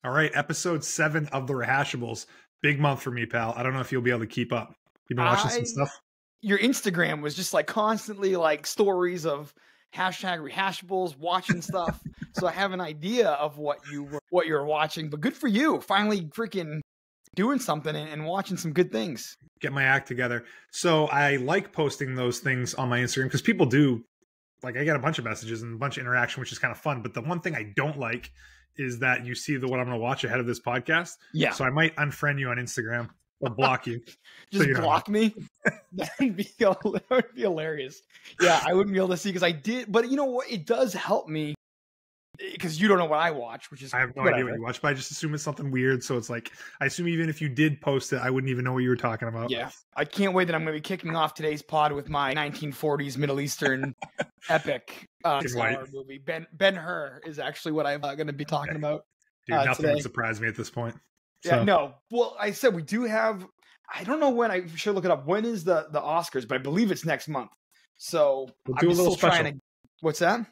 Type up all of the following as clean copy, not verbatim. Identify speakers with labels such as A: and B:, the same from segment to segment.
A: All right, episode 7 of the Rehashables. Big month for me, pal. I don't know if you'll be able to keep up. You've been watching some stuff?
B: Your Instagram was just like constantly like stories of hashtag Rehashables, watching stuff. So I have an idea of what you're watching. But good for you, finally freaking doing something and watching some good things.
A: Get my act together. So I like posting those things on my Instagram because people do. Like, I get a bunch of messages and a bunch of interaction, which is kind of fun. But the one thing I don't like is that you see what I'm going to watch ahead of this podcast.
B: Yeah.
A: So I might unfriend you on Instagram or block you.
B: Just
A: so
B: block me? That would be hilarious. Yeah, I wouldn't be able to see because I did. But you know what? It does help me because you don't know what I watch, which is
A: I have no idea what you watch, but I just assume it's something weird. So it's like, I assume even if you did post it, I wouldn't even know what you were talking about.
B: Yeah. I can't wait that I'm going to be kicking off today's pod with my 1940s Middle Eastern epic movie. Ben-Hur is actually what I'm going to be talking about.
A: Dude, nothing
B: today.
A: would surprise me at this point.
B: So. Yeah, no. Well, I said we do have, I don't know when, I should look it up. When is the Oscars? But I believe it's next month. So
A: we'll do a little special.
B: What's that?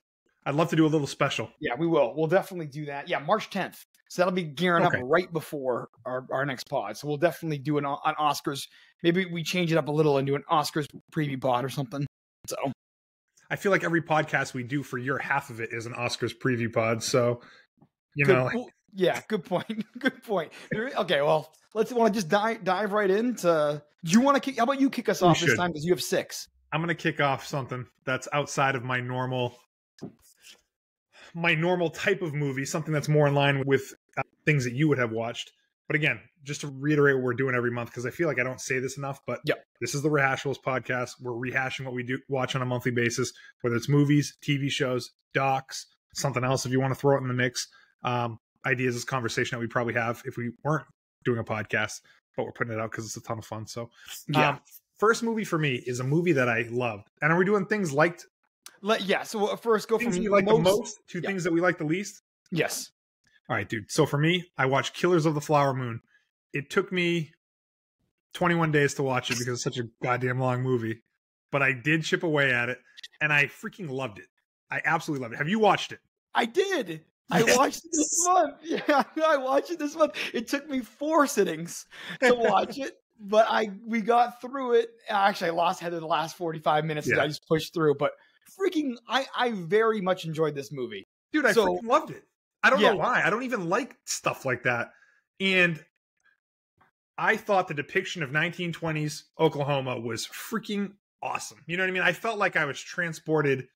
A: I'd love to do a little special.
B: Yeah, we will. We'll definitely do that. Yeah, March 10th. So that'll be gearing up right before our next pod. So we'll definitely do an Oscars. Maybe we change it up a little and do an Oscars preview pod or something. So
A: I feel like every podcast we do for your half of it is an Oscars preview pod. So, you know.
B: Yeah, good point. Good point. Okay, well, let's just dive right into. Do you want to how about you kick us off this time because you have 6?
A: I'm going to kick off something that's outside of my normal type of movie, something that's more in line with things that you would have watched. But again, just to reiterate what we're doing every month, because I feel like I don't say this enough, but This is the Rehashables podcast. We're rehashing what we do watch on a monthly basis, whether it's movies, TV shows, docs, something else if you want to throw it in the mix. Ideas is conversation that we probably have if we weren't doing a podcast, but we're putting it out because it's a ton of fun. So first movie for me is a movie that I loved. And are we doing things liked?
B: So first go
A: things
B: from
A: we like the most to things that we like the least.
B: Yes.
A: All right, dude. So for me, I watched Killers of the Flower Moon. It took me 21 days to watch it because it's such a goddamn long movie, but I did chip away at it and I freaking loved it. I absolutely loved it. Have you watched it?
B: I did. I watched it this month. Yeah, I watched it this month. It took me 4 sittings to watch it, but we got through it. Actually, I lost Heather the last 45 minutes because I just pushed through, but freaking, I very much enjoyed this movie.
A: Dude, I freaking loved it. I don't know why. I don't even like stuff like that. And I thought the depiction of 1920s Oklahoma was freaking awesome. You know what I mean? I felt like I was transported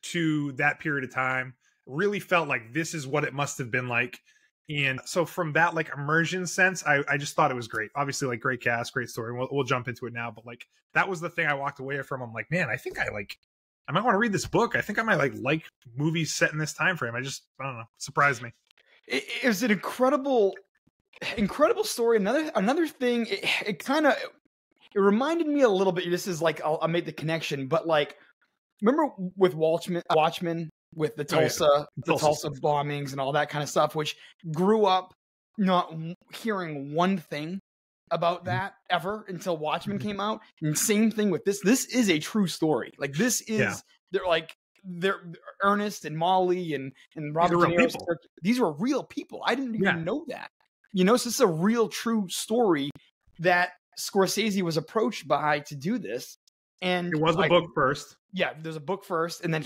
A: to that period of time. Really felt like this is what it must have been like. And so from that like immersion sense, I just thought it was great. Obviously, like great cast, great story. We'll jump into it now. But like that was the thing I walked away from. I'm like, man, I think I might want to read this book. I think I might like movies set in this time frame. I don't know. It surprised me.
B: It was an incredible story. Another thing, it reminded me a little bit. This is like I'll make the connection, but like remember with Watchmen with the Tulsa bombings and all that kind of stuff, which grew up not hearing one thing about that ever until Watchmen came out. And same thing with this. This is a true story. Like this is they're Ernest and Molly and Robert De Niro's character. These were real people. I didn't even know that. So this is a real true story that Scorsese was approached by to do this. And
A: it was a book first.
B: Yeah, there's a book first, and then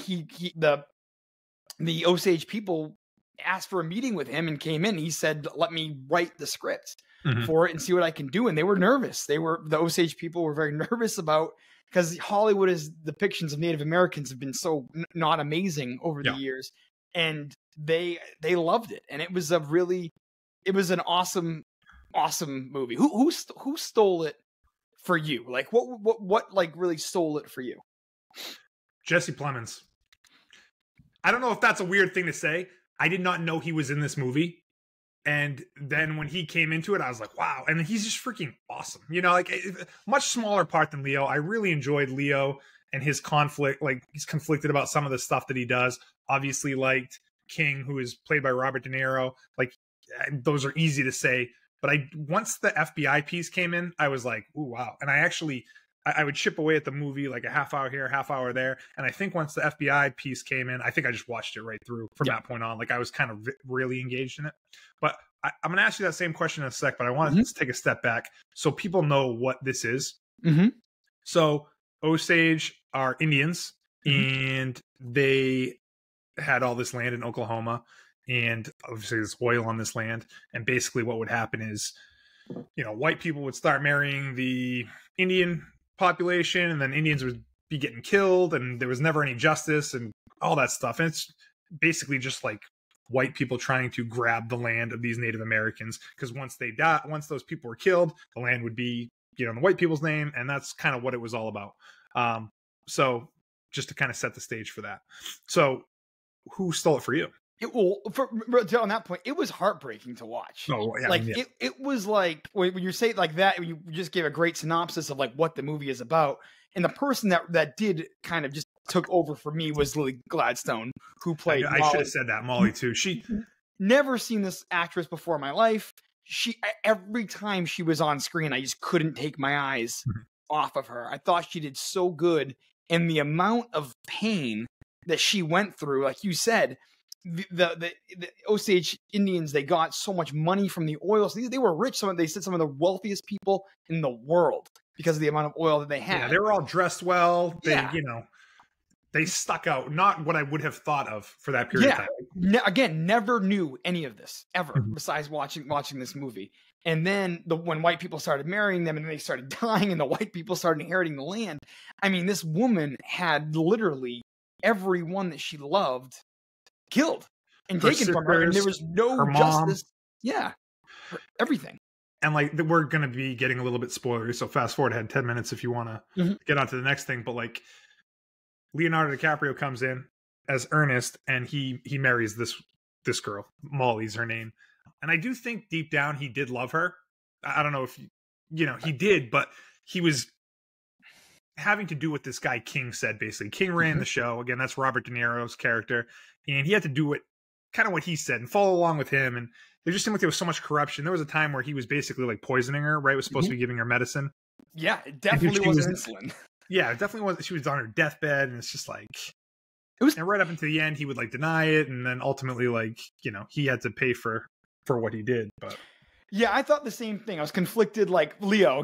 B: the Osage people asked for a meeting with him and came in. He said, "Let me write the script for it and see what I can do." And they were nervous. The Osage people were very nervous about because Hollywood's depictions of Native Americans have been so not amazing over the years, and they loved it. And it was an awesome movie. Who stole it for you? Like what like really stole it for you?
A: Jesse Plemons. I don't know if that's a weird thing to say. I did not know he was in this movie. And then when he came into it, I was like, wow. And he's just freaking awesome. Like much smaller part than Leo. I really enjoyed Leo and his conflict. Like he's conflicted about some of the stuff that he does. Obviously liked King, who is played by Robert De Niro. Like those are easy to say. But once the FBI piece came in, I was like, ooh, wow. And I would chip away at the movie like a half hour here, half hour there. And I think once the FBI piece came in, I think I just watched it right through from that point on. Like I was kind of really engaged in it. But I'm going to ask you that same question in a sec, but I want to take a step back so people know what this is. So Osage are Indians, and they had all this land in Oklahoma, and obviously there's oil on this land. And basically what would happen is, you know, white people would start marrying the Indian population, and then Indians would be getting killed, and there was never any justice and all that stuff. And it's basically just like white people trying to grab the land of these Native Americans, because once they die, once those people were killed, the land would be, you know, in the white people's name, and that's kind of what it was all about. So just to kind of set the stage for that. So who stole it for you?
B: On that point, it was heartbreaking to watch.
A: Oh, yeah,
B: like it was like when you say it like that, you just gave a great synopsis of like what the movie is about. And the person that did kind of just took over for me was Lily Gladstone, who played
A: I should have said that, Molly too. She
B: never seen this actress before in my life. Every time she was on screen, I just couldn't take my eyes off of her. I thought she did so good, and the amount of pain that she went through, like you said, the Osage Indians, they got so much money from the oil. So they were rich. They said some of the wealthiest people in the world because of the amount of oil that they had.
A: Yeah, they were all dressed well. They, you know, they stuck out. Not what I would have thought of for that period of time.
B: Again, never knew any of this ever besides watching this movie. And then when white people started marrying them and they started dying and the white people started inheriting the land. I mean, this woman had literally everyone that she loved killed and taken from her, and there was no justice. Yeah, for everything.
A: And like, we're going to be getting a little bit spoilery, so fast forward ahead 10 minutes if you want to get on to the next thing. But like, Leonardo DiCaprio comes in as Ernest, and he marries this girl. Molly's her name. And I do think deep down he did love her. I don't know if, you know, he did, but he was having to do what this guy King said, basically. King ran the show. Again, that's Robert De Niro's character. And he had to do what he said and follow along with him. And there just seemed like there was so much corruption. There was a time where he was basically like poisoning her, right? Was supposed to be giving her medicine.
B: Yeah, it definitely wasn't insulin.
A: Yeah, it definitely wasn't. She was on her deathbed, and it's just like, and right up until the end, he would like deny it. And then ultimately, like, you know, he had to pay for what he did. But
B: yeah, I thought the same thing. I was conflicted, like Leo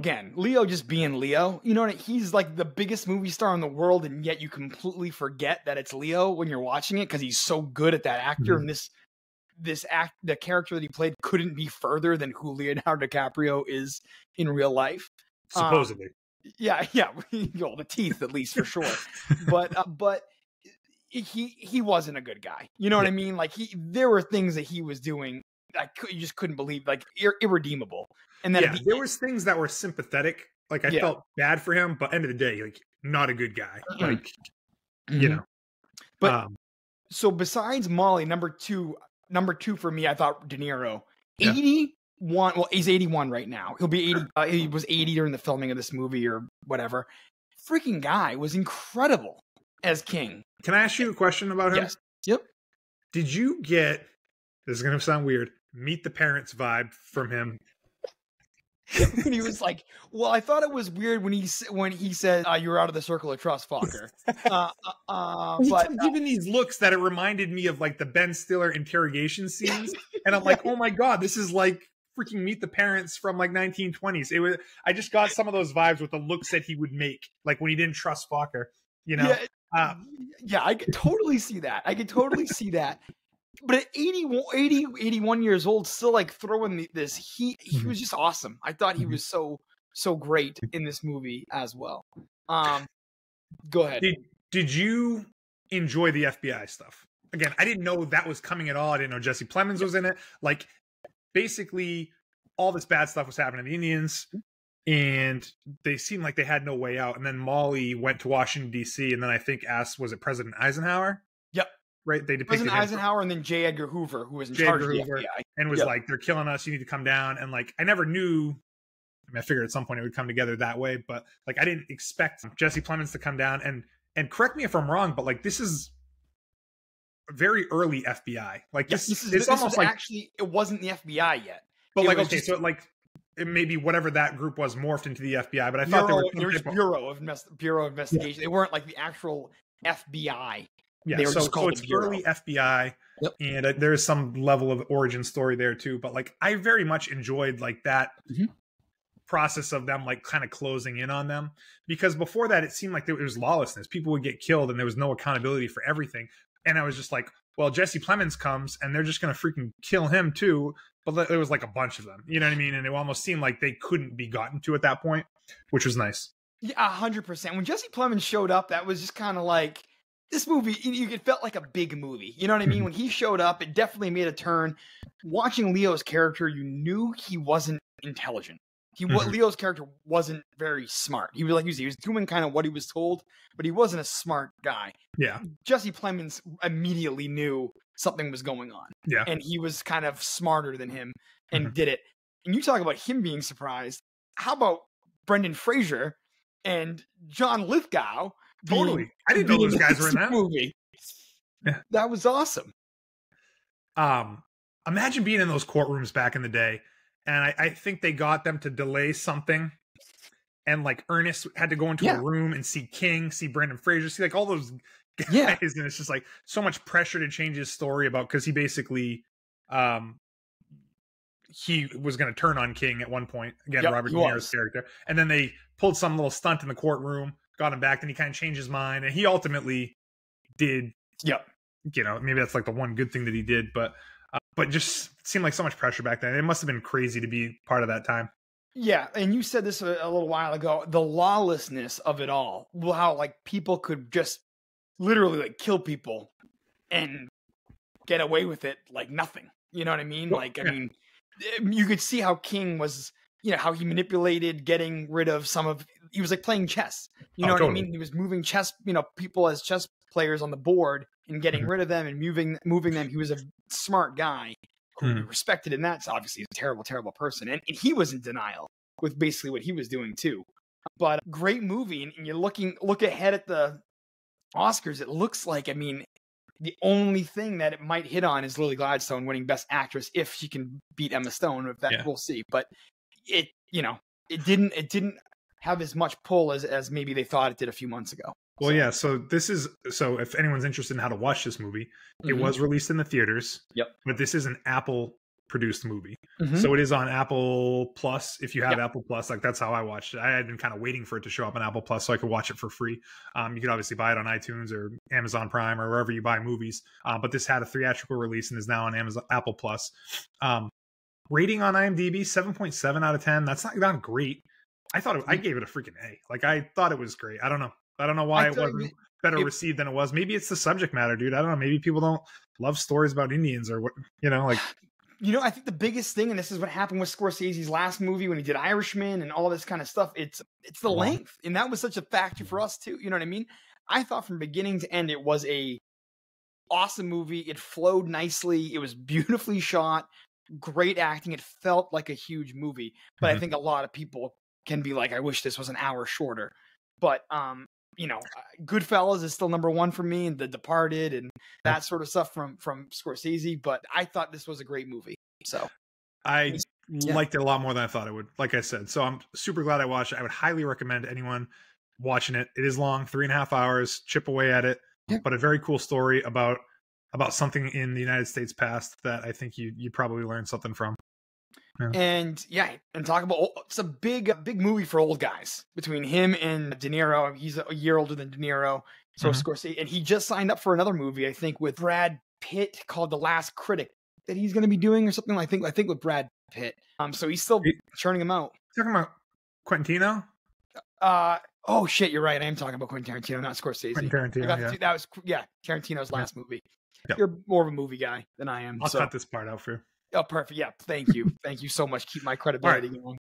B: just being Leo. You know what I mean? He's like the biggest movie star in the world, and yet you completely forget that it's Leo when you're watching it because he's so good at that actor. And the character that he played couldn't be further than who Leonardo DiCaprio is in real life.
A: Supposedly.
B: Yeah. Well, the teeth at least for sure. But he wasn't a good guy. You know what I mean? Like there were things that he was doing you just couldn't believe, like irredeemable. And then
A: there was things that were sympathetic. Like I felt bad for him, but end of the day, like not a good guy. Like you know.
B: But so besides Molly, number two for me, I thought De Niro. 81. Well, he's 81 right now. He'll be 80. He was 80 during the filming of this movie or whatever. Freaking guy was incredible as King.
A: Can I ask you a question about him?
B: Yes. Yep.
A: Did you get, this is going to sound weird, Meet the Parents vibe from him?
B: When he was like, well, I thought it was weird when he said, you're out of the circle of trust, fucker.
A: He kept giving these looks that it reminded me of like the Ben Stiller interrogation scenes. And I'm like, oh my God, this is like freaking Meet the Parents from like 1920s. I just got some of those vibes with the looks that he would make, like when he didn't trust Fokker, you know?
B: Yeah, I could totally see that. But at 81 years old, still like throwing this heat, he was just awesome. I thought he was so great in this movie as well. Go ahead.
A: Did you enjoy the FBI stuff? Again, I didn't know that was coming at all. I didn't know Jesse Plemons was in it. Like, basically, all this bad stuff was happening to the Indians, and they seemed like they had no way out. And then Molly went to Washington, D.C., and then I think asked, was it President Eisenhower?
B: Yep.
A: Right? They depicted
B: President Eisenhower and then J. Edgar Hoover, who was in charge of the FBI.
A: And was like, they're killing us. You need to come down. And like, I never knew. I mean, I figured at some point it would come together that way, but like, I didn't expect Jesse Plemons to come down. And correct me if I'm wrong, but like, this is very early FBI. Like this almost like
B: actually it wasn't the FBI yet.
A: But like, okay, so like it maybe whatever that group was morphed into the FBI. But I thought they were
B: Bureau of Investigation. They weren't like the actual FBI.
A: Yeah, so it's early FBI.
B: Yep.
A: And there is some level of origin story there too. But like, I very much enjoyed like that process of them like kind of closing in on them, because before that it seemed like there was lawlessness. People would get killed and there was no accountability for everything. And I was just like, well, Jesse Plemons comes and they're just gonna freaking kill him too. But there was like a bunch of them, you know what I mean? And it almost seemed like they couldn't be gotten to at that point, which was nice.
B: Yeah, 100%. When Jesse Plemons showed up, that was just kind of like this movie. It felt like a big movie. You know what I mean? When he showed up, it definitely made a turn. Watching Leo's character, you knew he wasn't intelligent. Leo's character wasn't very smart. He was like he was doing kind of what he was told, but he wasn't a smart guy.
A: Yeah.
B: Jesse Plemons immediately knew something was going on.
A: Yeah.
B: And he was kind of smarter than him and did it. And you talk about him being surprised. How about Brendan Fraser and John Lithgow?
A: Totally. I didn't know those guys were in that
B: movie.
A: Yeah.
B: That was awesome.
A: Imagine being in those courtrooms back in the day. And I think they got them to delay something. And like Ernest had to go into a room and see King, see Brendan Fraser, see like all those guys.
B: Yeah.
A: And it's just like so much pressure to change his story about, because he basically he was going to turn on King at one point. Again, Robert De Niro's character. And then they pulled some little stunt in the courtroom, got him back, and he kind of changed his mind. And he ultimately did, you know, maybe that's like the one good thing that he did, but just seemed like so much pressure back then. It must have been crazy to be part of that time.
B: Yeah, and you said this a little while ago, the lawlessness of it all, how like people could just literally like kill people and get away with it like nothing. You know what I mean? Well, like, I mean, you could see how King was, you know, how he manipulated getting rid of he was like playing chess. You know what I mean? He was moving chess, you know, people as chess players on the board and getting rid of them and moving them. He was a smart guy who respected, and that's obviously a terrible, terrible person. And he was in denial with basically what he was doing too. But great movie. And you look ahead at the Oscars. It looks like, I mean, the only thing that it might hit on is Lily Gladstone winning Best Actress if she can beat Emma Stone. If that we'll see. But it didn't have as much pull as maybe they thought it did a few months ago.
A: Well, yeah. So if anyone's interested in how to watch this movie, it was released in the theaters.
B: Yep.
A: But this is an Apple produced movie. So it is on Apple Plus. If you have Apple Plus, like that's how I watched it. I had been kind of waiting for it to show up on Apple Plus so I could watch it for free. You could obviously buy it on iTunes or Amazon Prime or wherever you buy movies. But this had a theatrical release and is now on Apple Plus. Rating on IMDb 7.7 out of 10. That's not great. I gave it a freaking A. Like I thought it was great. I don't know why it wasn't better received than it was. Maybe it's the subject matter, dude. I don't know. Maybe people don't love stories about Indians or what, you know, like.
B: You know, I think the biggest thing, and this is what happened with Scorsese's last movie when he did Irishman and all this kind of stuff, it's the length. And that was such a factor for us too. You know what I mean? I thought from beginning to end, it was a awesome movie. It flowed nicely. It was beautifully shot, great acting. It felt like a huge movie. But I think a lot of people can be like, I wish this was an hour shorter. But, you know, Goodfellas is still number one for me, and The Departed and that sort of stuff from Scorsese. But I thought this was a great movie. So
A: I liked it a lot more than I thought it would, like I said. So I'm super glad I watched it. I would highly recommend anyone watching it. It is long, 3.5 hours, chip away at it, but a very cool story about something in the United States past that I think you probably learned something from. Yeah.
B: And talk about, it's a big movie for old guys between him and De Niro. He's a year older than De Niro, so Scorsese, and he just signed up for another movie, I think, with Brad Pitt called The Last Critic that he's going to be doing or something. I think with Brad Pitt. So he's still churning them out.
A: Talking about Quentino?
B: Oh shit, you're right. I am talking about Quentin Tarantino, not Scorsese.
A: Quentin Tarantino,
B: that was Tarantino's last movie.
A: Yep.
B: You're more of a movie guy than I am.
A: I'll cut this part out for you.
B: Oh, perfect. Yeah, thank you. Thank you so much. Keep my credibility going.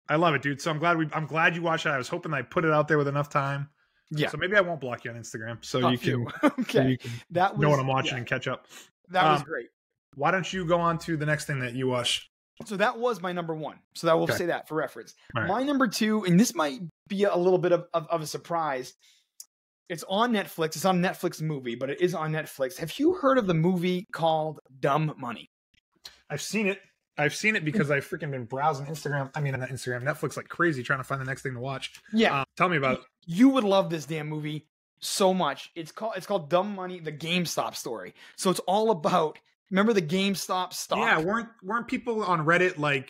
A: I love it, dude. So I'm glad you watched it. I was hoping I put it out there with enough time.
B: Yeah.
A: So maybe I won't block you on Instagram. So you can,
B: okay.
A: So you can know what I'm watching and catch up.
B: That was great.
A: Why don't you go on to the next thing that you watched?
B: So that was my number one. So that we'll say that for reference.
A: Right.
B: My number two, and this might be a little bit of a surprise. It's on Netflix. It's on Netflix movie, but it is on Netflix. Have you heard of the movie called Dumb Money?
A: I've seen it. Because I've freaking been browsing Netflix like crazy trying to find the next thing to watch.
B: Yeah.
A: Tell me about it.
B: You would love this damn movie. so much. It's called Dumb Money, the GameStop story. So it's all about, remember the GameStop stock?
A: Yeah, weren't people on Reddit like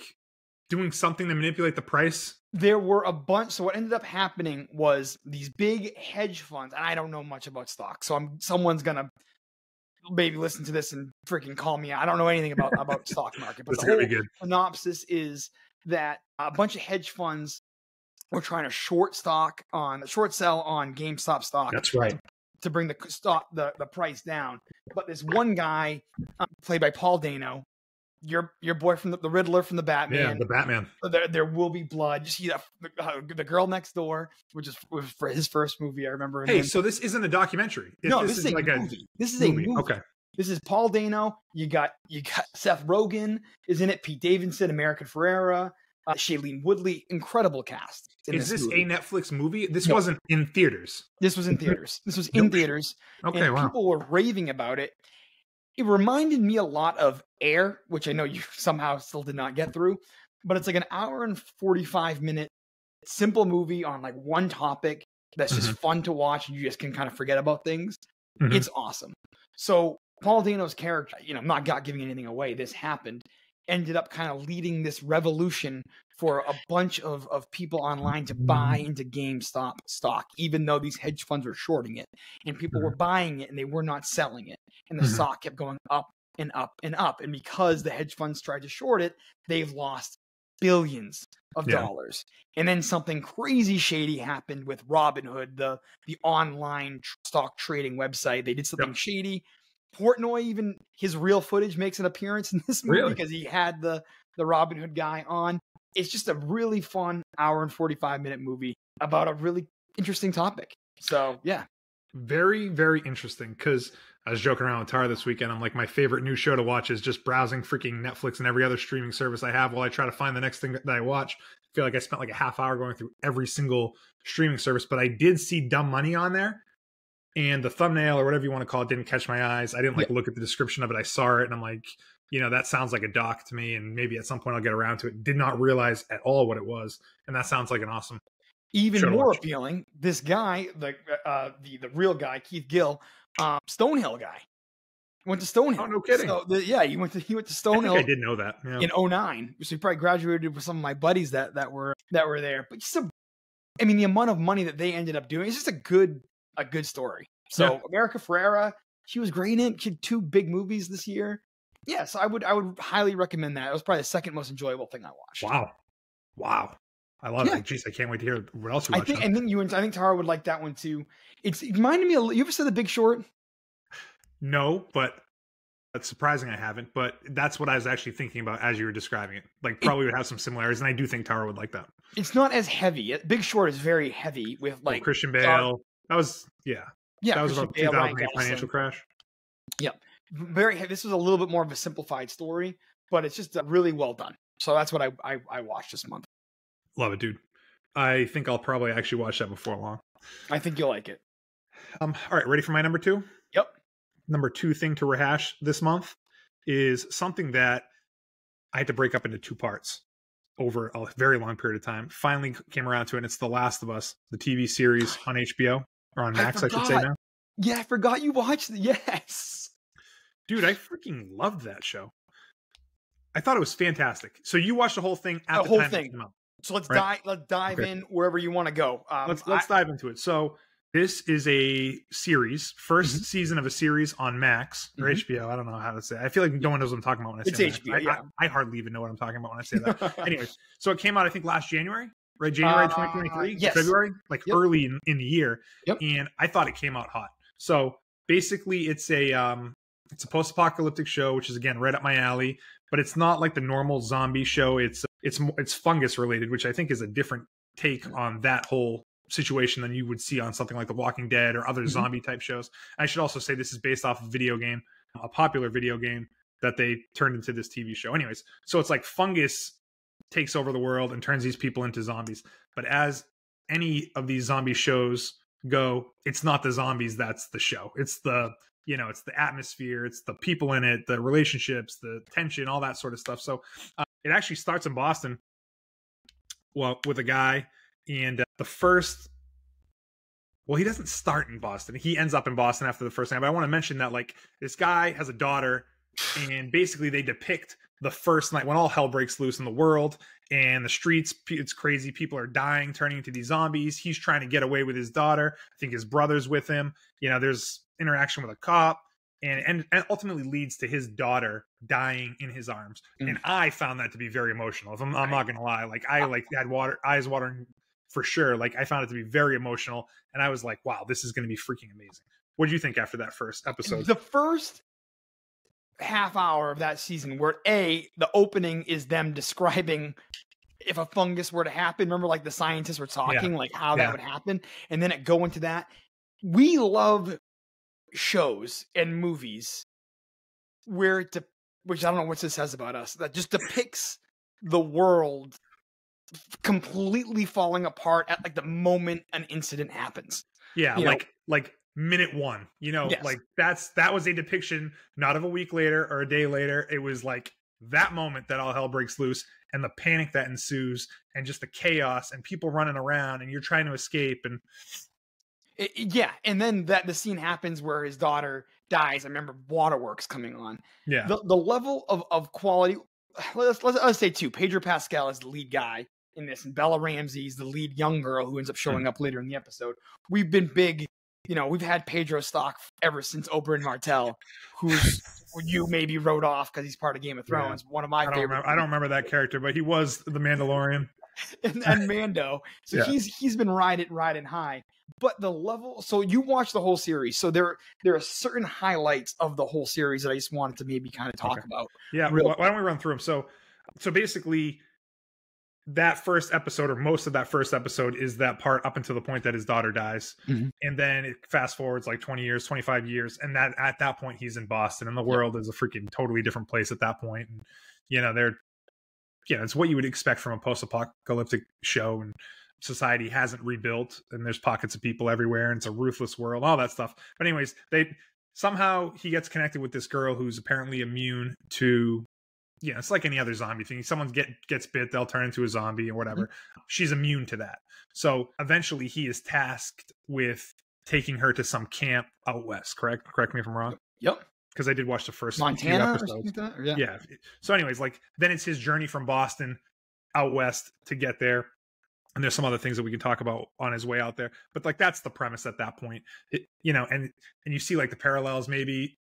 A: doing something to manipulate the price?
B: There were a bunch. So what ended up happening was these big hedge funds, and I don't know much about stocks, so someone's gonna maybe listen to this and freaking call me. I don't know anything about stock market, but the whole synopsis is that a bunch of hedge funds were trying to short sell on GameStop stock.
A: That's right.
B: To bring the price down. But this one guy, played by Paul Dano, your boy from the Riddler from the Batman.
A: Yeah, the Batman.
B: There will be blood. You see the girl next door, which was for his first movie. I remember.
A: Hey, so this isn't a documentary.
B: No, this is like a movie. This is a movie.
A: Okay.
B: This is Paul Dano. You got Seth Rogen is in it. Pete Davidson, America Ferrera, Shailene Woodley. Incredible cast.
A: Is this a Netflix movie? This wasn't in theaters.
B: This was in theaters. This was in theaters.
A: Okay,
B: and
A: wow.
B: People were raving about it. It reminded me a lot of Air, which I know you somehow still did not get through, but it's like an hour and 45-minute simple movie on like one topic that's just fun to watch. You just can kind of forget about things. It's awesome. So Paul Dano's character, I'm not giving anything away. This happened, ended up kind of leading this revolution for a bunch of people online to buy into GameStop stock, even though these hedge funds were shorting it and people were buying it and they were not selling it. And the stock kept going up and up and up. And because the hedge funds tried to short it, they've lost billions of dollars. And then something crazy shady happened with Robinhood, the online stock trading website. They did something shady. Portnoy, even his real footage makes an appearance in this movie because he had the Robinhood guy on. It's just a really fun hour and 45-minute movie about a really interesting topic. So, yeah.
A: Very, very interesting, because I was joking around with Tara this weekend. I'm like, my favorite new show to watch is just browsing freaking Netflix and every other streaming service I have while I try to find the next thing that I watch. I feel like I spent like a half hour going through every single streaming service, but I did see Dumb Money on there. And the thumbnail or whatever you want to call it didn't catch my eyes. I didn't look at the description of it. I saw it and I'm like, that sounds like a doc to me. And maybe at some point I'll get around to it. Did not realize at all what it was. And that sounds like an awesome.
B: Even more appealing, this guy, the real guy, Keith Gill, Stonehill guy. Went to Stonehill.
A: Oh, no kidding.
B: So, he went to Stonehill.
A: I did know that. Yeah.
B: In 2009. So he probably graduated with some of my buddies that were there. But just the amount of money that they ended up doing, it's just a good story. So America Ferrera, she was great in it. She had 2 big movies this year. Yeah, so I would highly recommend that. It was probably the second most enjoyable thing I watched.
A: Wow. I love it. Jeez, I can't wait to hear what else you watched.
B: I think Tara would like that one too. It reminded me you ever saw The Big Short?
A: No, but that's surprising I haven't. But that's what I was actually thinking about as you were describing it. Like probably would have some similarities, and I do think Tara would like that. It's
B: not as heavy. Big Short is very heavy with like
A: Christian Bale. That was that was about the 2008 financial crash.
B: Yeah, very heavy. This was a little bit more of a simplified story, but it's just really well done. So that's what I watched this month.
A: Love it, dude. I think I'll probably actually watch that before long.
B: I think you'll like it.
A: All right, ready for my number 2?
B: Yep.
A: Number 2 thing to rehash this month is something that I had to break up into 2 parts over a very long period of time. Finally came around to it, and it's The Last of Us, the TV series on HBO, or on Max, I should say now.
B: Yeah, I forgot you watched it. Yes.
A: Dude, I freaking loved that show. I thought it was fantastic. So you watched the whole thing at the time it came out.
B: So let's dive in wherever you want to go.
A: Let's dive into it. So this is a series, first season of a series on Max or HBO. I don't know how to say it. I feel like no one knows what I'm talking about when I say that. It's HBO. I hardly even know what I'm talking about when I say that. Anyways, so it came out, I think, last January, right? January 2023?
B: Yes.
A: February? Early in the year.
B: Yep.
A: And I thought it came out hot. So basically it's a post-apocalyptic show, which is, again, right up my alley. But it's not like the normal zombie show. It's fungus related, which I think is a different take on that whole situation than you would see on something like The Walking Dead or other zombie type shows. I should also say this is based off of a video game, a popular video game that they turned into this TV show. Anyways, so it's like fungus takes over the world and turns these people into zombies. But as any of these zombie shows go, it's not the zombies that's the show. It's the it's the atmosphere, it's the people in it, the relationships, the tension, all that sort of stuff. So it actually starts in Boston, with a guy, and the first Well, he doesn't start in Boston. He ends up in Boston after the first night. But I want to mention that, like, this guy has a daughter, and basically they depict the first night when all hell breaks loose in the world and the streets. It's crazy. People are dying, turning into these zombies. He's trying to get away with his daughter. I think his brother's with him. You know, there's interaction with a cop, and ultimately leads to his daughter dying in his arms. And I found that to be very emotional. If I'm not gonna lie, like I had eyes watering for sure. Like I found it to be very emotional, and I was like, wow, this is going to be freaking amazing. What did you think after that first episode?
B: The first half hour of that season, where the opening is them describing if a fungus were to happen. Remember, like the scientists were talking, like how that would happen, and then it go into that. We love shows and movies where which I don't know what this says about us, that just depicts the world completely falling apart at like the moment an incident happens.
A: Yeah, like minute one, you know, like that was a depiction not of a week later or a day later. It was like that moment that all hell breaks loose, and the panic that ensues, and just the chaos and people running around and you're trying to escape. And
B: and then the scene happens where his daughter dies. I remember Waterworks coming on.
A: Yeah,
B: the level of quality. Let's say too. Pedro Pascal is the lead guy in this, and Bella Ramsey's the lead young girl who ends up showing up later in the episode. We've been big, you know. We've had Pedro stock ever since Oberyn Martell, who's you maybe wrote off because he's part of Game of Thrones. One of my favorite.
A: I don't remember that character, but he was the Mandalorian
B: and Mando. So he's been riding high. But the level, so you watch the whole series. So there are certain highlights of the whole series that I just wanted to maybe kind of talk about.
A: Yeah, why don't we run through them? So basically, that first episode, or most of that first episode, is that part up until the point that his daughter dies. And then it fast forwards like 20 years, 25 years. And that at that point, he's in Boston, and the world is a freaking totally different place at that point. And, you know, it's what you would expect from a post-apocalyptic show, and society hasn't rebuilt, and there's pockets of people everywhere, and it's a ruthless world, all that stuff. But anyways, somehow he gets connected with this girl who's apparently immune to, you know, it's like any other zombie thing. Someone gets bit, they'll turn into a zombie or whatever. She's immune to that. So eventually he is tasked with taking her to some camp out west. Correct me if I'm wrong.
B: Yep.
A: Because I did watch the first
B: Montana
A: few episodes.
B: Or something like that?
A: Yeah. So anyways, like then it's his journey from Boston out west to get there. And there's some other things that we can talk about on his way out there. But like that's the premise at that point. You know, and you see like the parallels maybe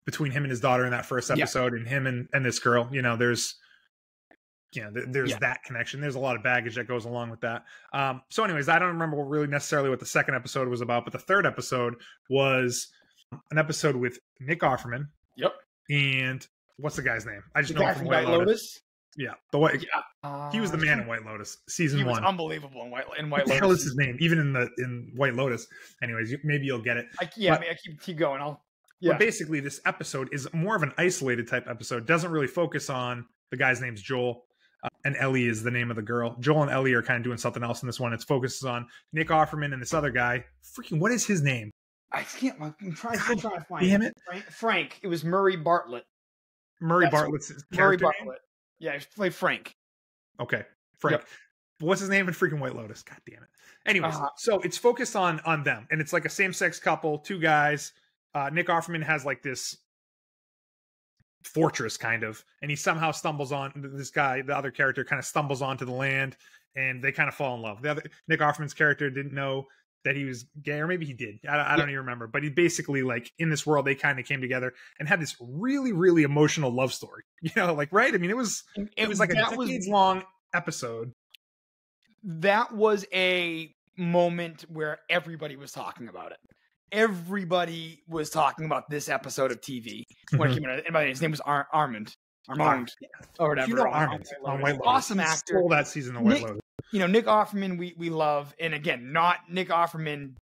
A: between him and his daughter in that first episode, and him and this girl. You know, there's that connection. There's a lot of baggage that goes along with that. So anyways, I don't remember really necessarily what the second episode was about, but the third episode was an episode with Nick Offerman.
B: Yep.
A: And what's the guy's name? I just know him from
B: White Lotus.
A: Yeah, he was the man in White Lotus, season 1.
B: He was unbelievable in White Lotus.
A: What the hell is his name? Even in White Lotus. Anyways, maybe you'll get it.
B: I keep going.
A: But basically, this episode is more of an isolated type episode. Doesn't really focus on the guy's name's Joel, and Ellie is the name of the girl. Joel and Ellie are kind of doing something else in this one. It focuses on Nick Offerman and this other guy. Freaking, what is his name?
B: I can't. I'm trying to find.
A: Damn it,
B: Frank. It was Murray Bartlett.
A: Bartlett's his character
B: Murray
A: name?
B: Bartlett. Yeah, he played Frank.
A: Okay, Frank. Yep. What's his name in freaking White Lotus? God damn it. Anyways, so it's focused on them, and it's like a same-sex couple, 2 guys. Nick Offerman has like this fortress kind of, and he somehow stumbles on this guy. The other character kind of stumbles onto the land, and they kind of fall in love. The other Nick Offerman's character didn't know that he was gay, or maybe he did. I don't even remember. But he basically, like, in this world, they kind of came together and had this really, really emotional love story. You know, like, right? I mean, it was like a decades-long episode.
B: That was a moment where everybody was talking about it. Everybody was talking about this episode of TV when it came out. And his name was Armand. Or whatever.
A: You know Armand on White Lotus.
B: Awesome actor.
A: Stole that season of White Lotus.
B: You know, Nick Offerman, we love. And again, not Nick Offerman.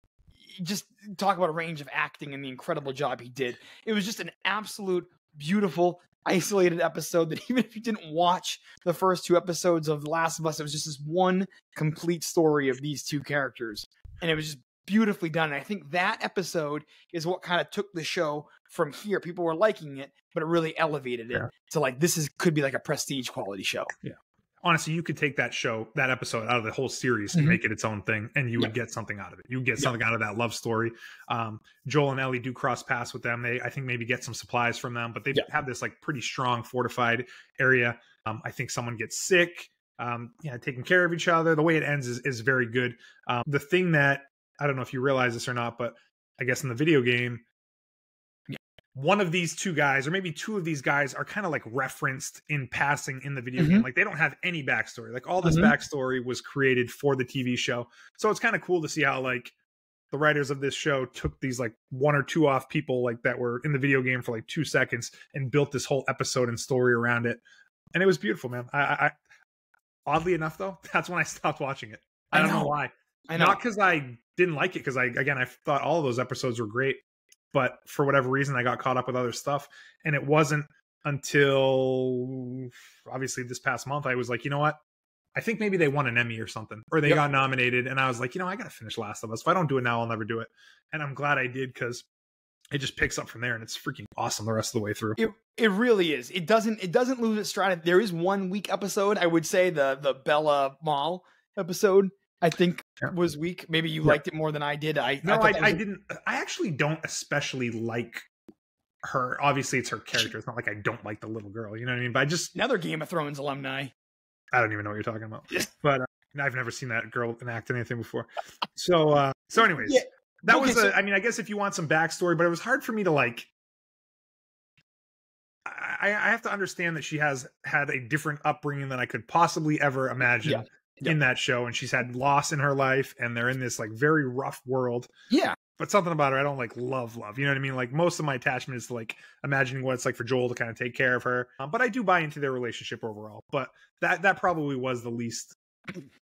B: Just talk about a range of acting and the incredible job he did. It was just an absolute beautiful, isolated episode that even if you didn't watch the first 2 episodes of The Last of Us, it was just this one complete story of these 2 characters. And it was just beautifully done. And I think that episode is what kind of took the show from here. People were liking it, but it really elevated it to like, could be like a prestige quality show.
A: Yeah. honestly, you could take that episode out of the whole series and make it its own thing, and you would get something out of it. You would get something out of that love story. Joel and Ellie do cross paths with them. They, I think, maybe get some supplies from them, but they have this like pretty strong fortified area. I think someone gets sick. Taking care of each other. The way it ends is very good. The thing that, I don't know if you realize this or not, but I guess in the video game, one of these two guys, or maybe two of these guys, are kind of like referenced in passing in the video game. Like they don't have any backstory. Like all this backstory was created for the TV show. So it's kind of cool to see how like the writers of this show took these like one or two off people like that were in the video game for like 2 seconds and built this whole episode and story around it. And it was beautiful, man. I oddly enough, though, that's when I stopped watching it. I don't know why. Not because I didn't like it, because I thought all of those episodes were great. But for whatever reason, I got caught up with other stuff. And it wasn't until, obviously, this past month, I was like, you know what? I think maybe they won an Emmy or something. Or they got nominated. And I was like, I got to finish Last of Us. If I don't do it now, I'll never do it. And I'm glad I did, because it just picks up from there. And it's freaking awesome the rest of the way through.
B: It really is. It doesn't lose its stride. There is one weak episode. I would say the Bella Mall episode, I think, was weak. Maybe you liked it more than I did. I
A: didn't. I actually don't especially like her. Obviously, it's her character. It's not like I don't like the little girl. You know what I mean? But I just,
B: another Game of Thrones alumni.
A: I don't even know what you're talking about. But I've never seen that girl enact anything before. So anyways, that was. I mean, I guess if you want some backstory, but it was hard for me to like. I have to understand that she has had a different upbringing than I could possibly ever imagine in that show. And she's had loss in her life, and they're in this like very rough world. Yeah. But something about her, I don't like love. You know what I mean? Like most of my attachment is to like imagining what it's like for Joel to kind of take care of her. But I do buy into their relationship overall. But that probably was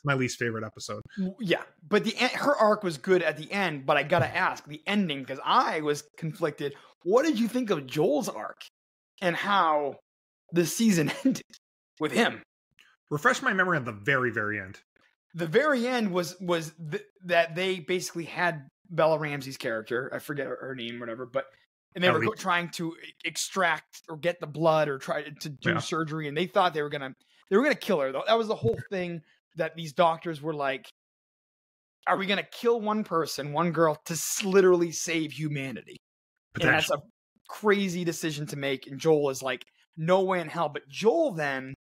A: my least favorite episode.
B: Yeah. But her arc was good at the end. But I got to ask the ending, because I was conflicted. What did you think of Joel's arc? And how the season ended with him.
A: Refresh my memory at the very, very end.
B: The very end was that they basically had Bella Ramsey's character. I forget her name, whatever. And they were trying to extract or get the blood or try to do surgery. And they thought they were gonna kill her. That was the whole thing. That these doctors were like, "Are we gonna kill one person, one girl, to literally save humanity?" And that's a crazy decision to make, and Joel is like, no way in hell. But Joel then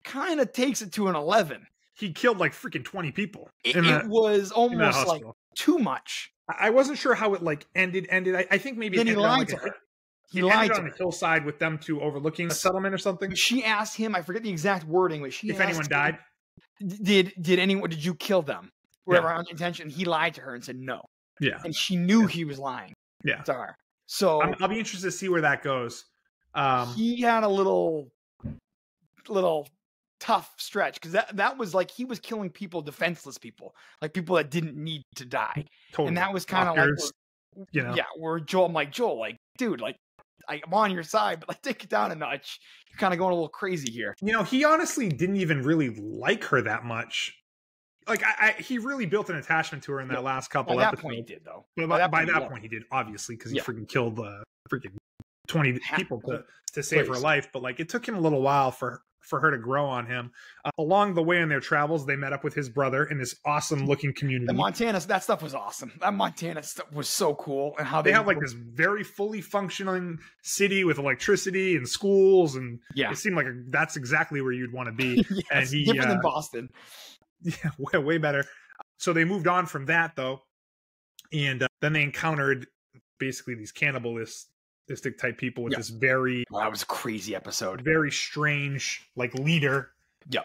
B: kind of takes it to an 11.
A: He killed like freaking 20 people.
B: It was almost like too much.
A: I wasn't sure how it like ended. I think maybe
B: then he lied to her.
A: He lied on the hillside with them two overlooking a settlement or something.
B: She asked him, I forget the exact wording, but she
A: asked anyone died.
B: Did you kill them? Whatever intention. He lied to her and said no. Yeah. And she knew he was lying. Yeah. To her. So
A: I'll be interested to see where that goes.
B: He had a little tough stretch, because that was like he was killing people, defenseless people, like people that didn't need to die. Totally. And that was kind of like, where Joel, I'm like, Joel, like, dude, like, I'm on your side, but like, take it down a notch. You're kind of going a little crazy here.
A: He honestly didn't even really like her that much. Like he really built an attachment to her in that last couple episodes.
B: By that point he did, though.
A: But by that point he did, obviously, because he freaking killed the freaking 20 people to save her life. But like, it took him a little while for her to grow on him. Along the way in their travels, they met up with his brother in this awesome looking community.
B: The Montana, that stuff was awesome. That Montana stuff was so cool. And how
A: they have like this very fully functioning city with electricity and schools, and it seemed like that's exactly where you'd want to be. And
B: different than Boston.
A: Yeah, way better. So they moved on from that, though, and then they encountered basically these cannibalistic type people with this very
B: that was a crazy episode,
A: very strange like leader,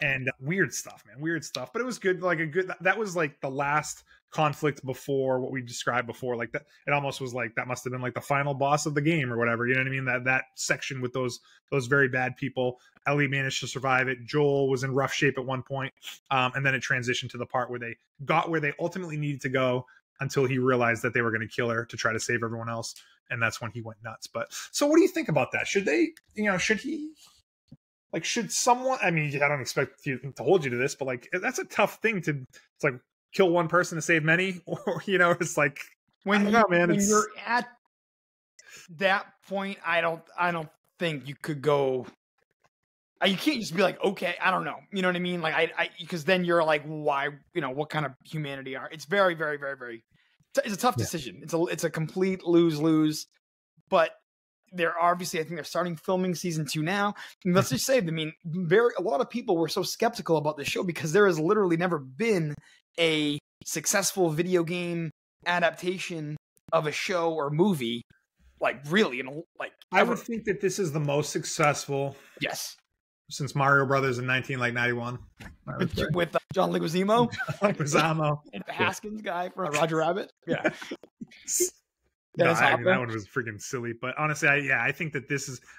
A: and weird stuff, man, weird stuff. But it was good, like that was like the last conflict before what we described before, like that. It almost was like that must have been like the final boss of the game or whatever. You know what I mean? That section with those very bad people. Ellie managed to survive it. Joel was in rough shape at one point, and then it transitioned to the part where they got where they ultimately needed to go until he realized that they were going to kill her to try to save everyone else, and that's when he went nuts. But so, what do you think about that? Should they, should someone? I mean, I don't expect you to hold you to this, but like that's a tough thing to. It's like kill one person to save many, or it's like
B: when you're at that point, I don't think you could go. You can't just be like, okay, I don't know. You know what I mean? Like, because then you're like, why? You know, what kind of humanity are? It's very, very, very, very. It's a tough decision. It's a complete lose. But they're obviously, I think they're starting filming season 2 now. And let's just say, I mean, a lot of people were so skeptical about this show because there has literally never been a successful video game adaptation of a show or movie, like really, like
A: I would think that this is the most successful.
B: Yes.
A: Since Mario Brothers in 1991.
B: With John Leguizamo.
A: Leguizamo.
B: And the Haskins guy from Roger Rabbit. Yeah.
A: No, that one was freaking silly. But honestly, I think that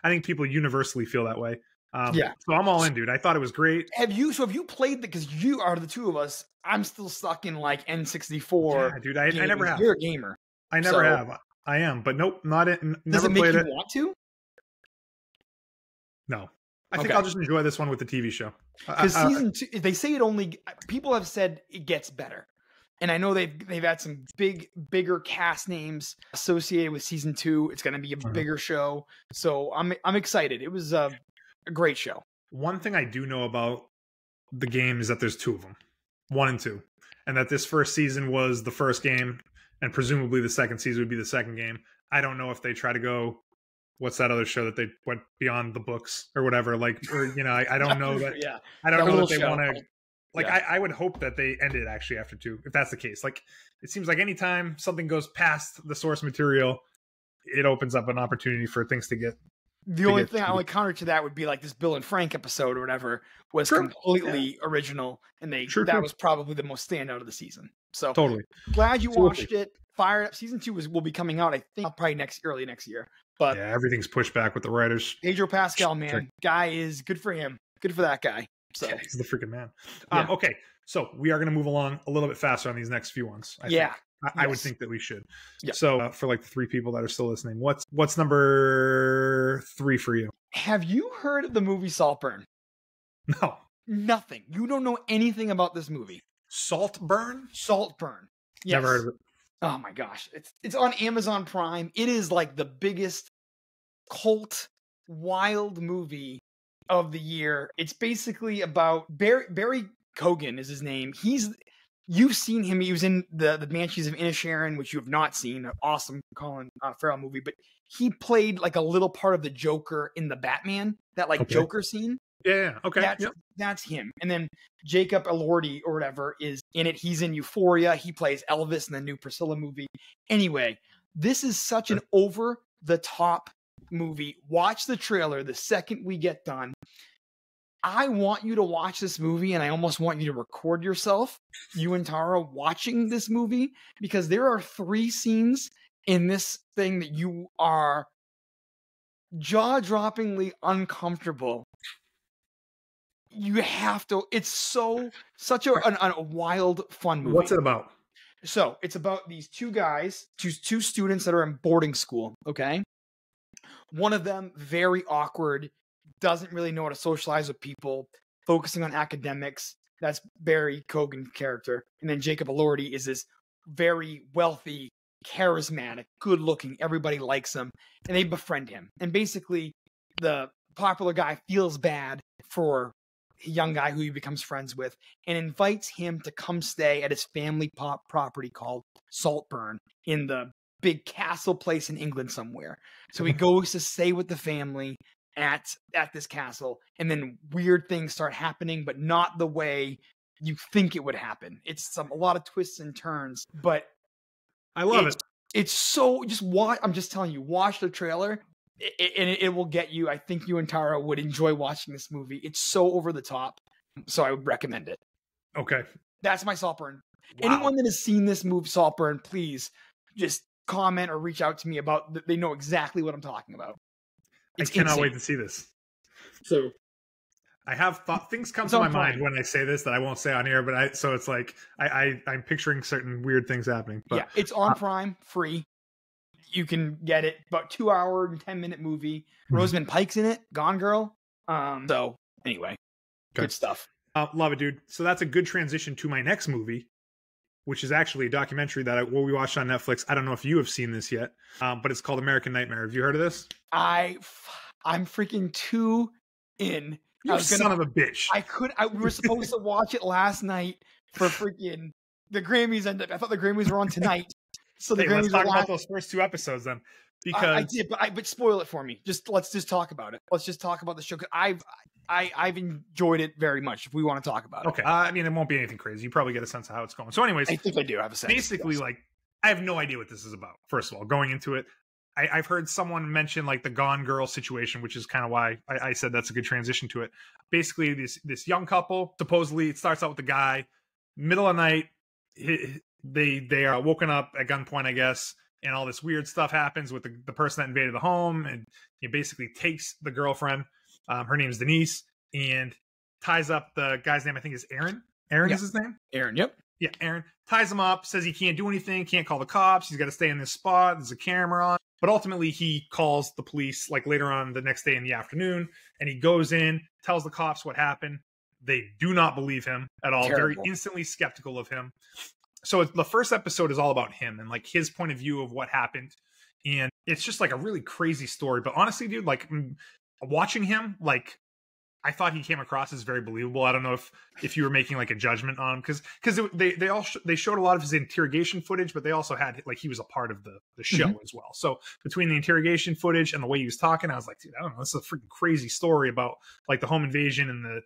A: I think people universally feel that way. So I'm all in, dude. I thought it was great.
B: Have you played because you are the two of us, I'm still stuck in like N64.
A: Yeah, dude, I never have.
B: You're a gamer.
A: I never have. I am, but nope, not it. Never
B: Does it make
A: played
B: you
A: it.
B: want to?
A: No. I think I'll just enjoy this one with the TV show.
B: Because season 2, they say people have said it gets better. And I know they've had some bigger cast names associated with season 2. It's going to be a bigger show. So I'm excited. It was a great show.
A: One thing I do know about the game is that there's 2 of them, 1 and 2. And that this first season was the first game, and presumably the second season would be the second game. I don't know if they try to go, what's that other show that they went beyond the books or whatever? Like, or, you know, I don't know that.
B: Yeah.
A: I don't know that they want to. Like,
B: yeah.
A: I would hope that they end it actually after 2, if that's the case. Like, it seems like anytime something goes past the source material, it opens up an opportunity for things to get.
B: The only thing I would counter to that would be like this Bill and Frank episode or whatever was completely original, and that was probably the most standout of the season. So
A: totally
B: glad you watched it. Fire up. Season 2 will be coming out, I think, probably early next year. But
A: yeah, everything's pushed back with the writers.
B: Pedro Pascal, man, guy is good for him. Good for that guy. So
A: yeah, he's the freaking man. Okay, so we are going to move along a little bit faster on these next few ones. I would think that we should.
B: Yeah.
A: So for like the 3 people that are still listening, what's number 3 for you?
B: Have you heard of the movie Saltburn?
A: No.
B: Nothing. You don't know anything about this movie.
A: Saltburn?
B: Saltburn. Yes.
A: Never heard of it.
B: Oh my gosh. It's on Amazon Prime. It is like the biggest cult wild movie of the year. It's basically about Barry Cogan is his name. You've seen him. He was in the Banshees of Inisherin, which you have not seen. An awesome Colin Farrell movie, but he played like a little part of the Joker in the Batman, that Joker scene.
A: Yeah. Okay.
B: That's him. And then Jacob Elordi or whatever is in it. He's in Euphoria. He plays Elvis in the new Priscilla movie. Anyway, this is such an over the top movie. Watch the trailer the second we get done. I want you to watch this movie, and I almost want you to record yourself, you and Tara, watching this movie, because there are 3 scenes in this thing that you are jaw-droppingly uncomfortable. You have to. It's such a wild, fun movie.
A: What's it about?
B: So it's about these 2 guys, two students that are in boarding school. Okay, one of them very awkward, doesn't really know how to socialize with people, focusing on academics. That's Barry Cogan's character, and then Jacob Elordi is this very wealthy, charismatic, good-looking. Everybody likes him, and they befriend him. And basically, the popular guy feels bad for a young guy who he becomes friends with and invites him to come stay at his family property called Saltburn in the big castle place in England somewhere. So he goes to stay with the family at this castle, and then weird things start happening, but not the way you think it would happen. It's a lot of twists and turns, but
A: I love it.
B: It's so, just watch. I'm just telling you, watch the trailer. And it will get you. I think you and Tara would enjoy watching this movie. It's so over the top, so I would recommend it.
A: Okay, that's
B: my Saltburn. Wow. Anyone that has seen this movie, Saltburn, please just comment or reach out to me about. They know exactly what I'm talking about.
A: I cannot wait to see this.
B: So
A: I have things come to my mind when I say this that I won't say on here, but so it's like I'm picturing certain weird things happening. But,
B: yeah, it's on Prime, free. You can get it, about 2 hour and 10-minute movie. Rosamund Pike's in it, Gone Girl. So anyway, good stuff.
A: Love it, dude. So that's a good transition to my next movie, which is actually a documentary that we watched on Netflix. I don't know if you have seen this yet, but it's called American Nightmare. Have you heard of this?
B: I'm freaking too in.
A: You son of a bitch.
B: We were supposed to watch it last night for freaking the Grammys. I thought the Grammys were on tonight. So the Grammys
A: let's talk about those first 2 episodes then. Because
B: I did, but spoil it for me. Let's just talk about it. Let's just talk about the show. 'Cause I've enjoyed it very much. If we want to talk about it,
A: okay. I mean, it won't be anything crazy. You probably get a sense of how it's going. So, anyways,
B: I think I do have a sense.
A: Basically, like, I have no idea what this is about. First of all, going into it, I've heard someone mention like the Gone Girl situation, which is kind of why I said that's a good transition to it. Basically, this young couple, supposedly, it starts out with the guy, middle of the night, they are woken up at gunpoint, I guess. And all this weird stuff happens with the person that invaded the home. And he basically takes the girlfriend, her name is Denise, and ties up the guy's name, I think is Aaron. Aaron is his name?
B: Aaron, yep.
A: Yeah, Aaron. Ties him up, says he can't do anything, can't call the cops. He's got to stay in this spot. There's a camera on. But ultimately, he calls the police like later on the next day in the afternoon. And he goes in, tells the cops what happened. They do not believe him at all.
B: Terrible.
A: Very instantly skeptical of him. So the first episode is all about him and like his point of view of what happened. And it's just like a really crazy story. But honestly, dude, like watching him, like I thought he came across as very believable. I don't know if you were making like a judgment on him because they showed a lot of his interrogation footage, but they also had like he was a part of the show as well. So between the interrogation footage and the way he was talking, I was like, dude, I don't know, this is a freaking crazy story about like the home invasion and the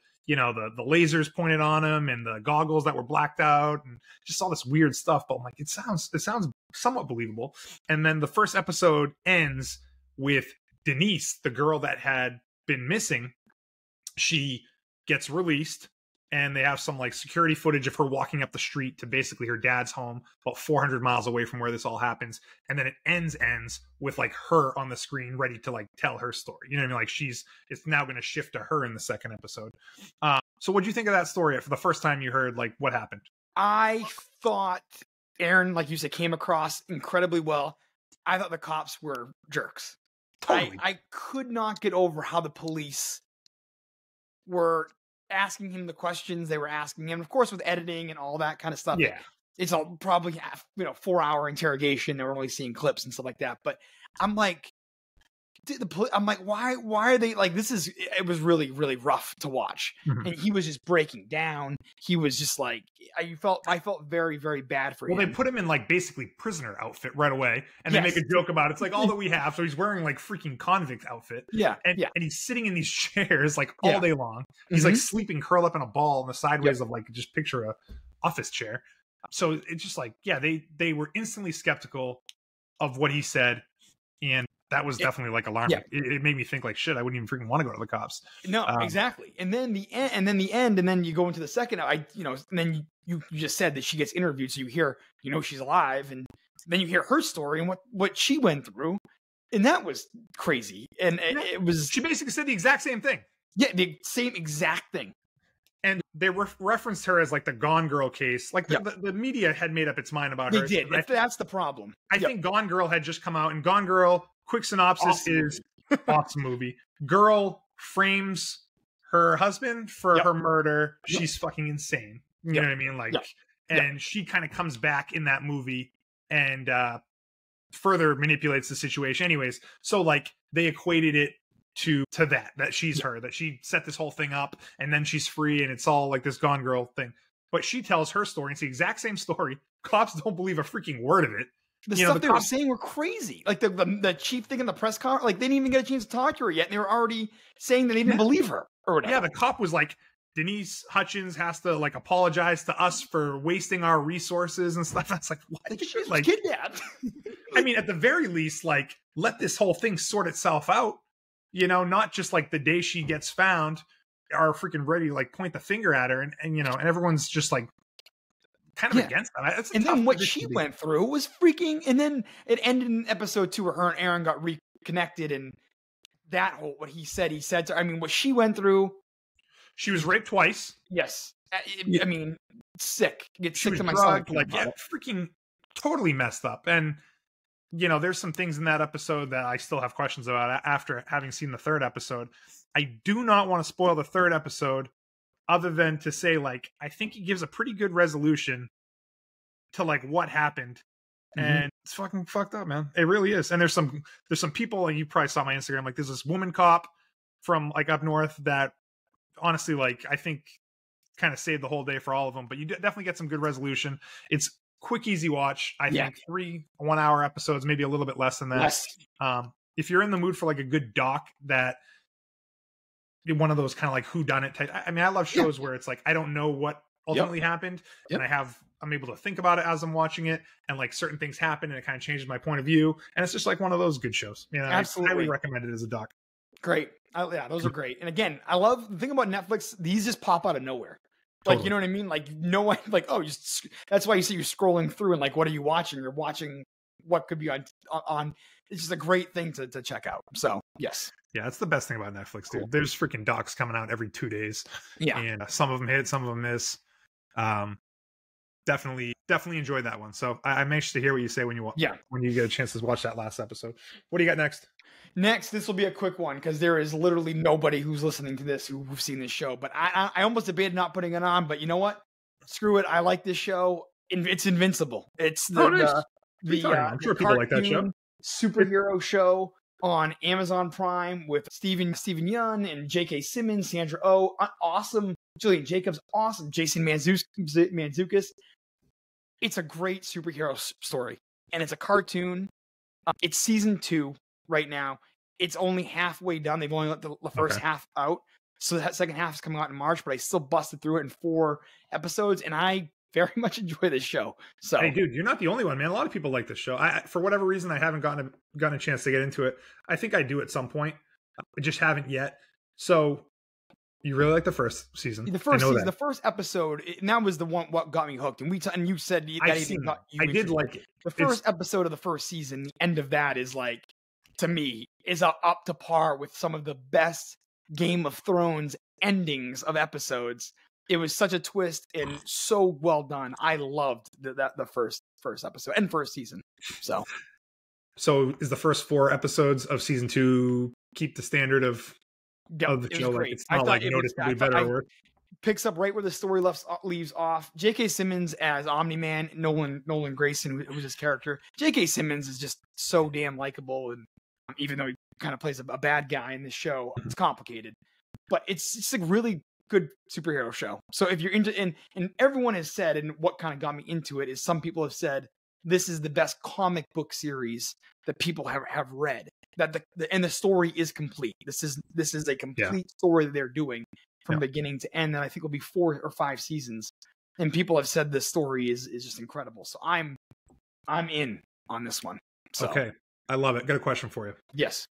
A: lasers pointed on him and the goggles that were blacked out and just all this weird stuff. But I'm like, it sounds somewhat believable. And then the first episode ends with Denise, the girl that had been missing. She gets released and they have some like security footage of her walking up the street to basically her dad's home about 400 miles away from where this all happens. And then it ends with like her on the screen ready to like tell her story. You know what I mean? Like it's now going to shift to her in the second episode. So what'd you think of that story for the first time you heard like what happened?
B: I thought Aaron, like you said, came across incredibly well. I thought the cops were jerks.
A: Totally.
B: I could not get over how the police were asking him the questions they were asking him. Of course, with editing and all that kind of stuff.
A: Yeah.
B: It's all probably 4-hour interrogation. They were only seeing clips and stuff like that. But I'm like, why are they like, it was really, really rough to watch. And he was just breaking down. He was just like, I felt very, very bad for him.
A: Well, they put him in like basically prisoner outfit right away. And they make a joke about it. It's like all that we have. So he's wearing like freaking convict outfit.
B: Yeah.
A: And he's sitting in these chairs like all day long. He's like sleeping curled up in a ball in the sideways of like, just picture a office chair. So it's just like, yeah, they were instantly skeptical of what he said. And that was definitely like alarming. Yeah. It made me think like, shit, I wouldn't even freaking want to go to the cops.
B: No, exactly. And then the end, and then you go into the second, and then you just said that she gets interviewed. So you hear, she's alive, and then you hear her story and what she went through. And that was crazy. And it was,
A: she basically said the exact same thing.
B: Yeah. The same exact thing.
A: And they referenced her as like the Gone Girl case. Like the media had made up its mind about her.
B: They did. That's the problem.
A: I think Gone Girl had just come out, and Gone Girl, quick synopsis, is awesome movie. Girl frames her husband for her murder. She's fucking insane. You know what I mean? Like, and she kind of comes back in that movie and further manipulates the situation. Anyways, so like they equated it to that she's her, that she set this whole thing up and then she's free and it's all like this Gone Girl thing. But she tells her story. It's the exact same story. Cops don't believe a freaking word of it.
B: The stuff they were saying were crazy. Like the chief thing in the press conference, like they didn't even get a chance to talk to her yet. And they were already saying that they didn't believe her or whatever.
A: Yeah, the cop was like, Denise Hutchins has to like apologize to us for wasting our resources and stuff. That's like, what?
B: She's like, kidnapped.
A: I mean, at the very least, like, let this whole thing sort itself out. Not just like the day she gets found are freaking ready to like point the finger at her and and everyone's just like kind of against that.
B: And then what she went through was freaking, and then it ended in episode 2 where her and Aaron got reconnected, and that whole, what he said to her, I mean, what she went through.
A: She was raped twice.
B: Yes. I mean, sick. Get sick to my stomach.
A: Like, freaking totally messed up. And there's some things in that episode that I still have questions about after having seen the third episode. I do not want to spoil the third episode other than to say, like, I think he gives a pretty good resolution to like what happened. And it's fucking fucked up, man. It really is. And there's some people, and you probably saw my Instagram, like there's this woman cop from like up north that honestly, like, I think kind of saved the whole day for all of them, but you definitely get some good resolution. It's quick, easy watch. I think 3 1-hour episodes, maybe a little bit less than that.
B: Yes.
A: If you're in the mood for like a good doc, that one of those kind of like whodunit type. I mean, I love shows where it's like, I don't know what ultimately happened, and I'm able to think about it as I'm watching it, and like certain things happen and it kind of changes my point of view. And it's just like one of those good shows. You know,
B: Absolutely.
A: I highly recommend it as a doc.
B: Great. Yeah, those are great. And again, I love the thing about Netflix, these just pop out of nowhere. Like, you know what I mean? Like, no one, like, oh, that's why you see you scrolling through and like, what are you watching? You're watching what could be on. It's just a great thing to check out. So, yes. Yeah,
A: that's the best thing about Netflix, dude. Cool. There's freaking docs coming out every 2 days.
B: Yeah.
A: And some of them hit, some of them miss. Definitely enjoyed that one. So I'm anxious to hear what you say when you get a chance to watch that last episode. What do you got next?
B: Next, this will be a quick one because there is literally nobody who's listening to this who've seen this show. But I almost debated not putting it on. But you know what? Screw it. I like this show. It's Invincible. It's
A: I'm sure people like that show.
B: Superhero show on Amazon Prime with Steven Yeun and J.K. Simmons, Sandra Oh, awesome. Jillian Jacobs, awesome. Jason Mantzoukas. It's a great superhero story, and it's a cartoon. It's season 2 right now. It's only halfway done. They've only let the first half out, so that second half is coming out in March. But I still busted through it in 4 episodes, and I very much enjoy this show. So,
A: hey, dude, you're not the only one, man. A lot of people like this show. For whatever reason, I haven't gotten a chance to get into it. I think I do at some point. I just haven't yet. So, you really like the first season?
B: The first episode, and that was the one what got me hooked. And and you said that
A: I did like it.
B: The first episode of the first season, the end of that is like, to me, is up to par with some of the best Game of Thrones endings of episodes. It was such a twist and so well done. I loved the first episode and first season. So
A: is the first 4 episodes of season 2 keep the standard of the show? Like, it's not like noticeably better or worse.
B: Picks up right where the story leaves off. J.K. Simmons as Omni-Man, Nolan Grayson, who was his character. J.K. Simmons is just so damn likable, and even though he kind of plays a bad guy in this show, it's complicated, but it's just a really good superhero show. So if you're into, and everyone has said, and what kind of got me into it is some people have said this is the best comic book series that people have read. That the story is complete. This is a complete story that they're doing from beginning to end. And I think it'll be 4 or 5 seasons. And people have said this story is just incredible. So I'm in on this one. So.
A: Okay, I love it. Got a question for you.
B: Yes.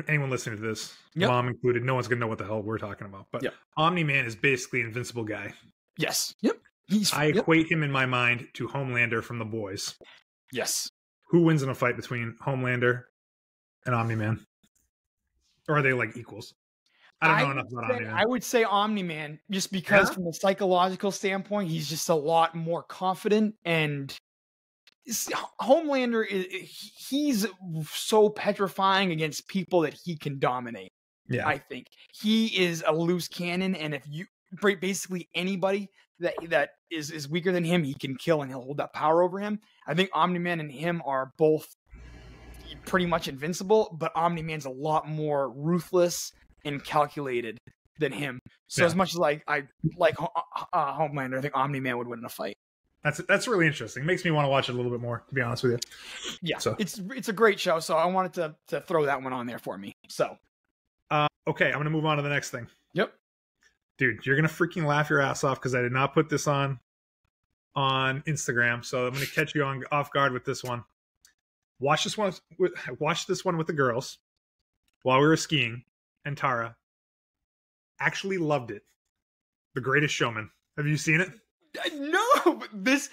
A: Anyone listening to this, mom included, no one's gonna know what the hell we're talking about. But Omni-Man is basically an Invincible guy.
B: Yes. Yep.
A: I equate him in my mind to Homelander from The Boys.
B: Yes.
A: Who wins in a fight between Homelander and Omni-Man? Or are they like equals? I don't know enough about Omni-Man.
B: I would say Omni-Man, just because from a psychological standpoint, he's just a lot more confident, and Homelander he's so petrifying against people that he can dominate. Yeah, I think he is a loose cannon, and if you basically anybody that is weaker than him, he can kill, and he'll hold that power over him. I think Omni-Man and him are both pretty much invincible, but Omni-Man's a lot more ruthless and calculated than him. So as much as I like Homelander, I think Omni-Man would win in a fight.
A: That's really interesting. It makes me want to watch it a little bit more, to be honest with you.
B: Yeah, so it's a great show. So I wanted to throw that one on there for me. So,
A: okay, I'm gonna move on to the next thing.
B: Yep,
A: dude, you're gonna freaking laugh your ass off because I did not put this on Instagram. So I'm gonna catch you off guard with this one. Watch this one with the girls while we were skiing, and Tara actually loved it. The Greatest Showman. Have you seen it?
B: No, but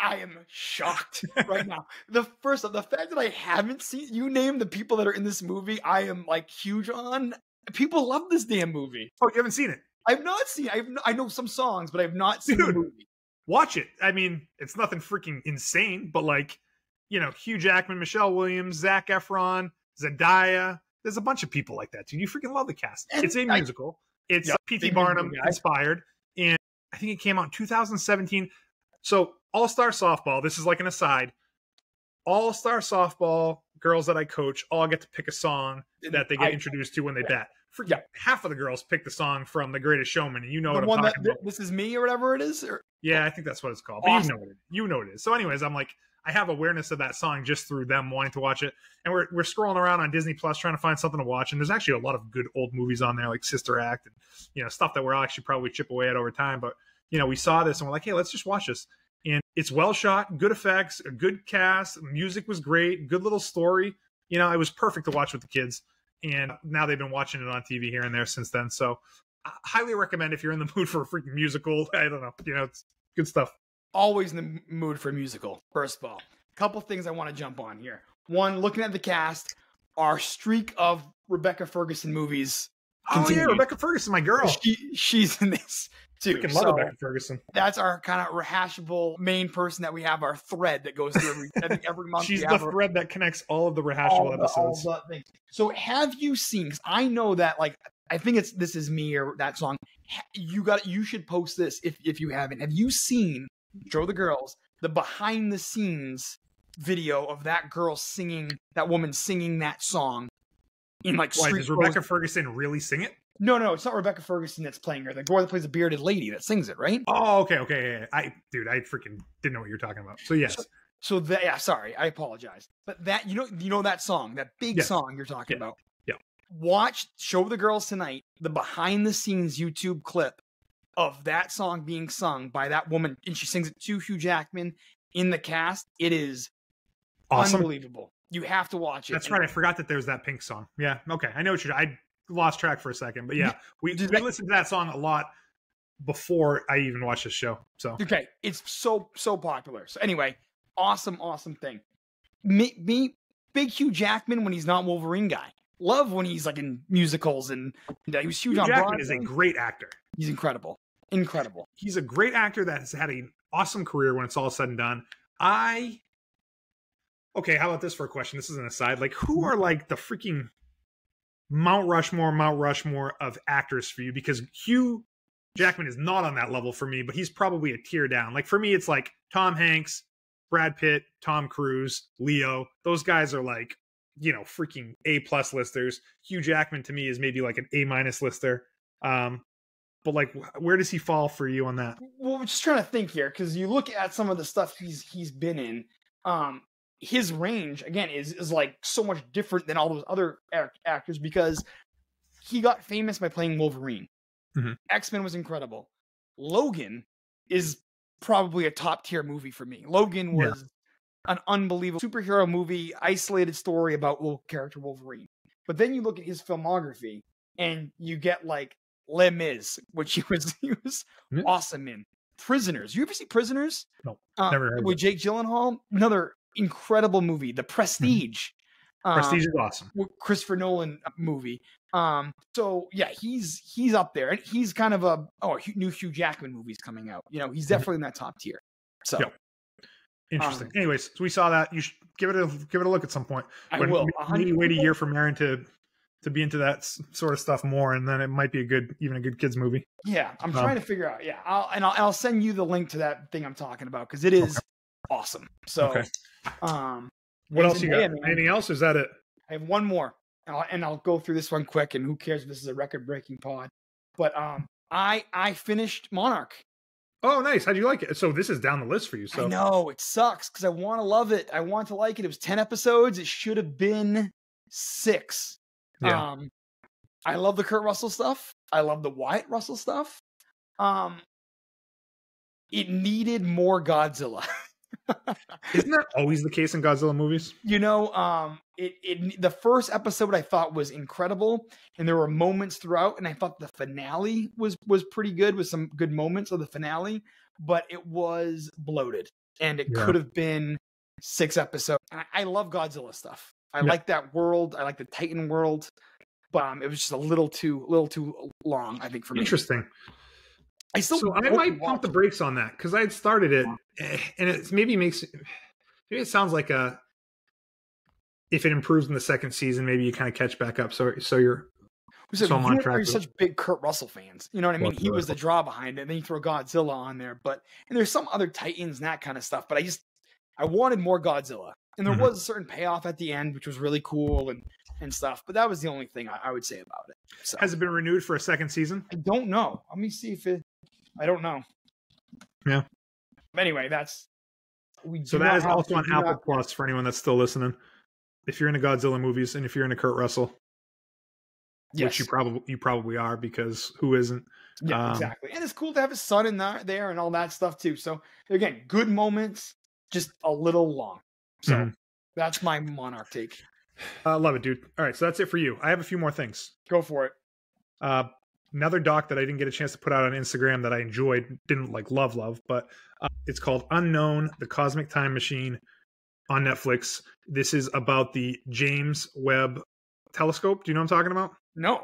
B: I am shocked right now. The fact that I haven't seen, you name the people that are in this movie, I am like huge on. People love this damn movie.
A: Oh, you haven't seen it?
B: I've not seen it. I know some songs, but I've not seen the movie.
A: Watch it. I mean, it's nothing freaking insane, but like, you know, Hugh Jackman, Michelle Williams, Zac Efron, Zendaya. There's a bunch of people like that, dude. You freaking love the cast. And it's a musical. It's P.T. Barnum inspired. And I think it came out in 2017. So All-Star Softball, this is like an aside. All-Star Softball girls that I coach all get to pick a song that they get introduced to when they bat. freaking half of the girls picked the song from The Greatest Showman, and you know
B: The
A: what
B: one
A: I'm
B: that
A: talking about.
B: This Is Me or whatever it is.
A: Yeah, I think that's what it's called.
B: Awesome.
A: But you know what it is. So, anyways, I'm like, I have awareness of that song just through them wanting to watch it, and we're scrolling around on Disney Plus trying to find something to watch, and there's actually a lot of good old movies on there, like Sister Act, and stuff that we'll actually probably chip away at over time. But we saw this and we're like, hey, let's just watch this. And it's well shot, good effects, a good cast, music was great, good little story. It was perfect to watch with the kids. And now they've been watching it on TV here and there since then. So I highly recommend if you're in the mood for a freaking musical. I don't know. It's good stuff.
B: Always in the mood for a musical, first of all. A couple things I want to jump on here. One, looking at the cast, our streak of Rebecca Ferguson movies continued.
A: Oh, yeah, Rebecca Ferguson, my girl.
B: She's in this, too.
A: Freaking love Rebecca Ferguson.
B: That's our kind of rehashable main person that we have, our thread that goes through every month.
A: She's the thread that connects all of the rehashable episodes.
B: All the things. So have you seen, because I know that, like, I think it's This Is Me or that song. You should post this if you haven't. Have you seen, show the girls, the behind the scenes video of that girl singing, that woman singing that song in like
A: street? Why, does Rebecca Ferguson really sing it?
B: No, it's not Rebecca Ferguson that's playing her. The girl that plays a bearded lady that sings it, right?
A: Oh, okay. Yeah. I freaking didn't know what you're talking about. So yes.
B: So that, yeah, sorry, I apologize. But that, you know that song, that big song you're talking about.
A: Yeah.
B: Watch, show the girls tonight the behind the scenes YouTube clip of that song being sung by that woman, and she sings it to Hugh Jackman in the cast. It is awesome. Unbelievable. You have to watch it.
A: That's right. I forgot that there's that Pink song. Yeah. Okay. I know what I lost track for a second, but yeah, we listened to that song a lot before I even watched this show. So
B: okay, it's so popular. So anyway, awesome thing. Me, big Hugh Jackman when he's not Wolverine guy. Love when he's like in musicals, and he was huge on Broadway.
A: Jackman is a great actor.
B: He's incredible.
A: He's a great actor that has had an awesome career when it's all said and done. Okay, how about this for a question? This is an aside. Like, who are like the freaking Mount Rushmore of actors for you? Because Hugh Jackman is not on that level for me, but he's probably a tier down. Like for me, it's like Tom Hanks, Brad Pitt, Tom Cruise, Leo. Those guys are like, freaking A+ listers. Hugh Jackman to me is maybe like an A- lister. But like, where does he fall for you on that?
B: Well, we're just trying to think here, because you look at some of the stuff he's been in. His range again is like so much different than all those other actors, because he got famous by playing Wolverine. Mm-hmm. X-Men was incredible. Logan is probably a top tier movie for me. Logan was an unbelievable superhero movie, isolated story about little character Wolverine. But then you look at his filmography and you get like Les Mis, which he was awesome in. Prisoners. You ever see Prisoners?
A: No, never heard
B: with Jake Gyllenhaal. Another incredible movie. The Prestige.
A: Prestige is awesome.
B: Christopher Nolan movie. So yeah, he's up there, and he's kind of a new Hugh Jackman movie's coming out. He's definitely in that top tier. So
A: interesting. Anyways, so we saw that. You should give it a look at some point.
B: I will.
A: Maybe wait a year for Marin to be into that sort of stuff more, and then it might be even a good kids movie.
B: Yeah, I'm trying to figure out. Yeah, I'll send you the link to that thing I'm talking about, because it is awesome. So,
A: what else you got? Anything else? Is that it?
B: I have one more, and I'll go through this one quick. And who cares if this is a record-breaking pod? But I finished Monarch.
A: Oh, nice. How'd you like it? So this is down the list for you. So
B: I know it sucks because I want to love it. I want to like it. It was 10 episodes. It should have been 6. Yeah. I love the Kurt Russell stuff. I love the Wyatt Russell stuff. It needed more Godzilla.
A: Isn't that always the case in Godzilla movies?
B: The first episode I thought was incredible, and there were moments throughout, and I thought the finale was pretty good with some good moments of the finale, but it was bloated, and it could have been 6 episodes. And I love Godzilla stuff. I like that world. I like the Titan world, but it was just a little too long, I think, for me.
A: Interesting.
B: I
A: might pump the brakes on that, because I had started it, and it maybe it sounds like if it improves in the second season, maybe you kind of catch back up. So you're on track.
B: You're such big Kurt Russell fans. You know what I mean? He was the draw behind it. And then you throw Godzilla on there, and there's some other Titans and that kind of stuff. But I wanted more Godzilla, and there was a certain payoff at the end, which was really cool. And and stuff. But that was the only thing I would say about it. So
A: Has it been renewed for a second season?
B: I don't know. Let me see if it. I don't know.
A: Yeah.
B: But anyway, that's.
A: So that is also on Apple Plus for anyone that's still listening. If you're into Godzilla movies and if you're into Kurt Russell, which you probably are, because who isn't?
B: Yeah, exactly. And it's cool to have his son in there and all that stuff too. So again, good moments, just a little long. So that's my Monarch take.
A: I love it, dude. All right, so that's it for you. I have a few more things.
B: Go for it.
A: Another doc that I didn't get a chance to put out on Instagram that I enjoyed, didn't like love, but it's called Unknown: The Cosmic Time Machine on Netflix. This is about the James Webb Telescope. Do you know what I'm talking about?
B: No.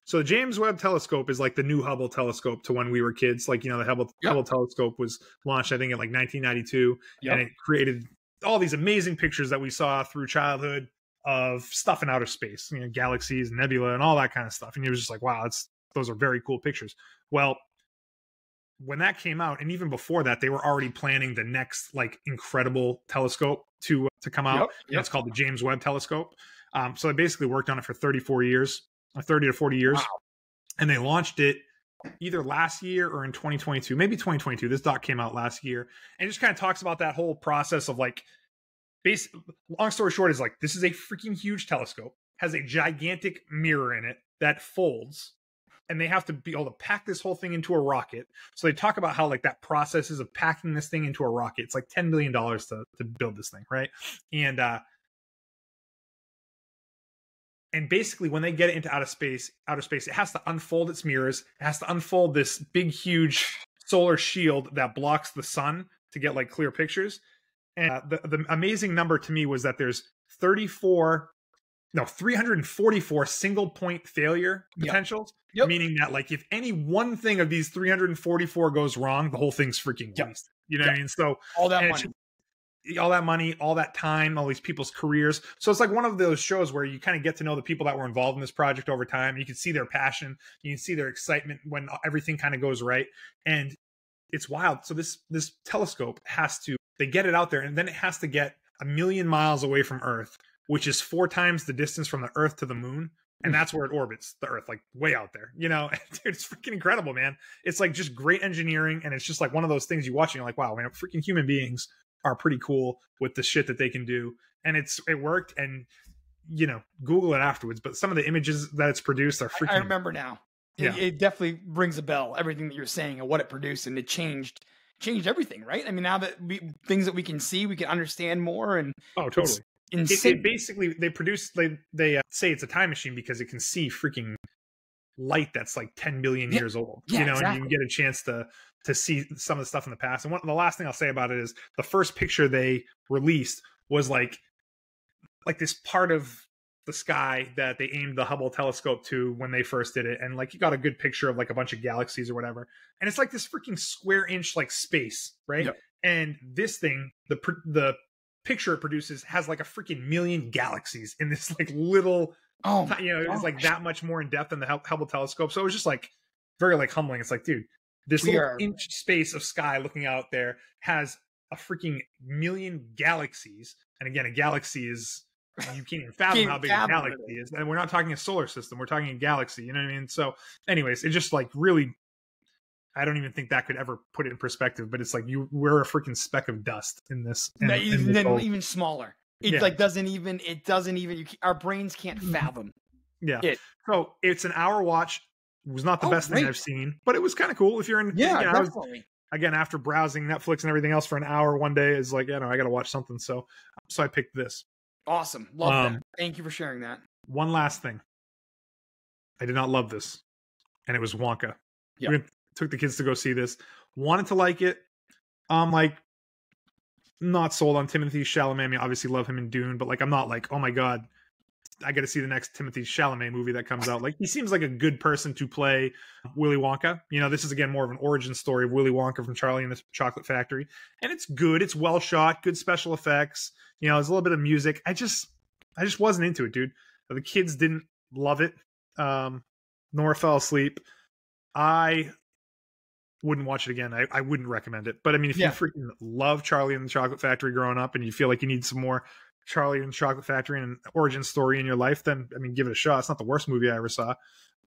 A: So the James Webb Telescope is like the new Hubble telescope to when we were kids. Like, the Hubble telescope was launched, I think, in like 1992, and it created all these amazing pictures that we saw through childhood of stuff in outer space, galaxies, nebula, and all that kind of stuff. And it was just like, wow, those are very cool pictures. Well, when that came out, and even before that, they were already planning the next like incredible telescope to come out. It's called the James Webb Telescope. So they basically worked on it for 30 to 40 years. Wow. And they launched it either last year or in 2022, maybe 2022. This doc came out last year, and it just kind of talks about that whole process of like, long story short is like, this is a freaking huge telescope, has a gigantic mirror in it that folds, and they have to be able to pack this whole thing into a rocket. So they talk about how like that process is of packing this thing into a rocket. It's like $10 million to build this thing, right? And basically, when they get it into outer space, it has to unfold its mirrors. It has to unfold this big, huge solar shield that blocks the sun to get like clear pictures. And the amazing number to me was that there's 344 single point failure potentials. Yep. Meaning that like if any one thing of these 344 goes wrong, the whole thing's freaking wasted. You know what I mean? So
B: all that money,
A: all that time, all these people's careers. So it's like one of those shows where you kind of get to know the people that were involved in this project over time. You can see their passion. You can see their excitement when everything kind of goes right. And it's wild. So this telescope they get it out there, and then it has to get 1 million miles away from Earth, which is 4 times the distance from the Earth to the moon. And that's where it orbits the Earth, like way out there, Dude, it's freaking incredible, man. It's like just great engineering. And it's just like one of those things you watch and you're like, wow, man, freaking human beings are pretty cool with the shit that they can do. And it worked. And, Google it afterwards. But some of the images that it's produced are freaking...
B: I remember now. It definitely rings a bell, everything that you're saying and what it produced. And it changed everything, right? I mean, now that things that we can see, we can understand more. And
A: oh, totally. It basically, they say it's a time machine because it can see freaking light that's like 10 billion years old, and you can get a chance to see some of the stuff in the past. And the last thing I'll say about it is the first picture they released was like this part of the sky that they aimed the Hubble telescope to when they first did it. And like, you got a good picture of like a bunch of galaxies or whatever. And it's like this freaking square inch, like space, right? Yep. And this thing, the picture it produces has like a freaking million galaxies in this like little, it was like that much more in depth than the Hubble telescope. So it was just like very like humbling. It's like, dude, this little inch space of sky looking out there has a freaking million galaxies. And again, a galaxy is, you can't even fathom how big a galaxy is. And we're not talking a solar system. We're talking a galaxy. You know what I mean? So anyways, it just like really, I don't even think that could ever put it in perspective, but it's like we're a freaking speck of dust in this.
B: Even smaller. It doesn't even, our brains can't fathom.
A: Yeah. So it's an hour watch. It was not the best thing I've seen, but it was kind of cool. If you're in,
B: definitely.
A: Again, after browsing Netflix and everything else for an hour one day is like, I got to watch something. So I picked this.
B: Awesome. Love that. Thank you for sharing that.
A: One last thing. I did not love this. And it was Wonka.
B: Yeah.
A: Took the kids to go see this. Wanted to like it. Like, not sold on Timothée Chalamet. I mean, obviously love him in Dune, but like, I'm not like, oh my God, I got to see the next Timothée Chalamet movie that comes out. Like, he seems like a good person to play Willy Wonka. This is again more of an origin story of Willy Wonka from Charlie and the Chocolate Factory. And it's good. It's well shot, good special effects. There's a little bit of music. I just wasn't into it, dude. The kids didn't love it. Nor fell asleep. I wouldn't watch it again. I wouldn't recommend it. But I mean, if you freaking love Charlie and the Chocolate Factory growing up and you feel like you need some more Charlie and the Chocolate Factory and an origin story in your life, then I mean, give it a shot. It's not the worst movie I ever saw.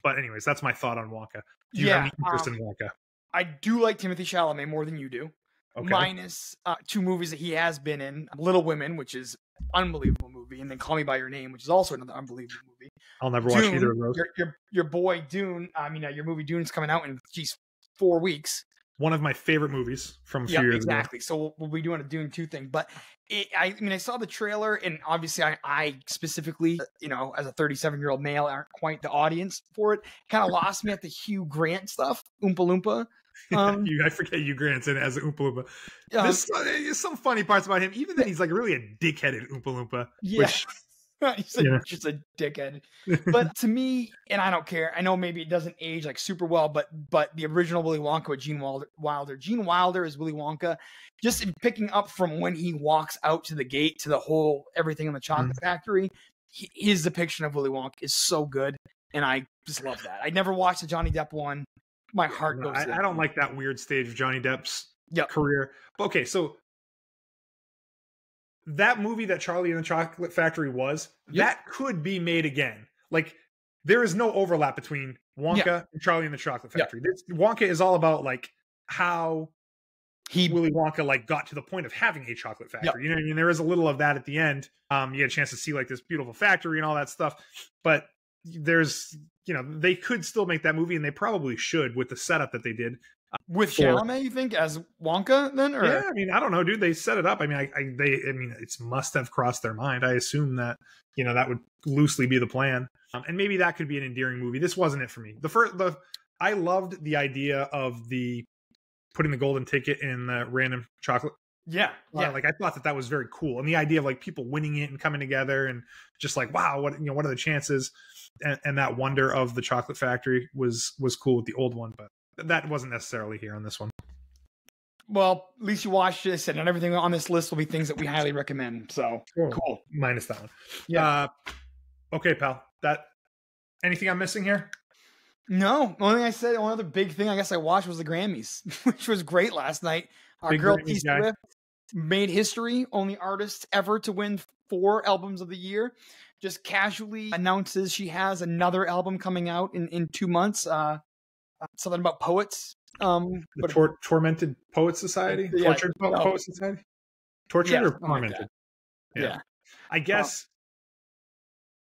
A: But anyways, that's my thought on Wonka. Do you have any interest in Wonka?
B: I do like Timothée Chalamet more than you do.
A: Okay.
B: Minus 2 movies that he has been in. Little Women, which is an unbelievable movie, and then Call Me By Your Name, which is also another unbelievable movie.
A: I'll never watch
B: Dune,
A: either of those.
B: Your boy Dune, your movie Dune's coming out in 4 weeks.
A: One of my favorite movies from a few years ago.
B: Exactly. So we'll be doing a Dune 2 thing. But I saw the trailer, and obviously I specifically, as a 37-year-old male, aren't quite the audience for it. Kind of lost me at the Hugh Grant stuff, Oompa Loompa.
A: I forget Hugh Grant's in it as an Oompa Loompa. There's some funny parts about him, even that he's like really a dickheaded Oompa Loompa.
B: Yeah. He's just a dickhead. But to me, and I don't care, I know maybe it doesn't age like super well, but the original Willy Wonka with Gene Wilder. Gene Wilder is Willy Wonka. Just picking up from when he walks out to the gate to the whole everything in the chocolate factory, his depiction of Willy Wonka is so good, and I just love that. I never watched the Johnny Depp one. My heart goes.
A: I don't like that weird stage of Johnny Depp's career. Okay, so that movie that Charlie and the Chocolate Factory was, that could be made again. Like, there is no overlap between Wonka and Charlie and the Chocolate Factory. Wonka is all about like how Willy Wonka like got to the point of having a chocolate factory. You know what I mean? There is a little of that at the end. You get a chance to see like this beautiful factory and all that stuff. But there's, they could still make that movie, and they probably should with the setup that they did.
B: With Chalamet, you think, as Wonka then? Or?
A: Yeah, I mean, I don't know, dude. They set it up. I mean, it must have crossed their mind. I assume that, that would loosely be the plan. And maybe that could be an endearing movie. This wasn't it for me. I loved the idea of putting the golden ticket in the random chocolate.
B: Yeah.
A: Like, I thought that was very cool. And the idea of like people winning it and coming together and just like, wow, what are the chances? And that wonder of the chocolate factory was cool with the old one, but that wasn't necessarily here on this one.
B: Well, at least you watched this, and everything on this list will be things that we highly recommend. So cool.
A: Minus that one.
B: Yeah.
A: Okay, pal. Anything I'm missing here?
B: No. Only thing I said, one other big thing I guess I watched was the Grammys, which was great last night. Our
A: big
B: girl
A: Grammys
B: T
A: guy.
B: Swift made history. Only artist ever to win 4 albums of the year. Just casually announces she has another album coming out in 2 months. Something about poets.
A: Tormented Poet Society? Tortured Poet Society? Tortured or tormented?
B: Yeah.
A: I guess,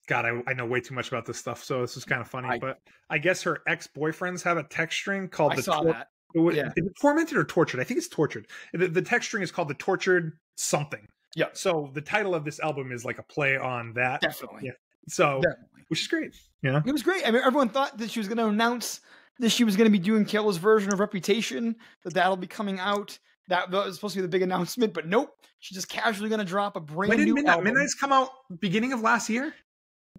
A: God, I know way too much about this stuff, so this is kind of funny, but I guess her ex-boyfriends have a text string called
B: I saw that.
A: Is it tormented or tortured? I think it's tortured. The text string is called the Tortured Something.
B: Yeah.
A: So the title of this album is like a play on that.
B: Definitely.
A: Yeah. So, which is great. Yeah.
B: It was great. I mean, everyone thought that she was going to announce that she was going to be doing Kayla's version of Reputation, that'll be coming out. That was supposed to be the big announcement, but nope. She's just casually going to drop a brand new album.
A: Midnight's come out beginning of last year?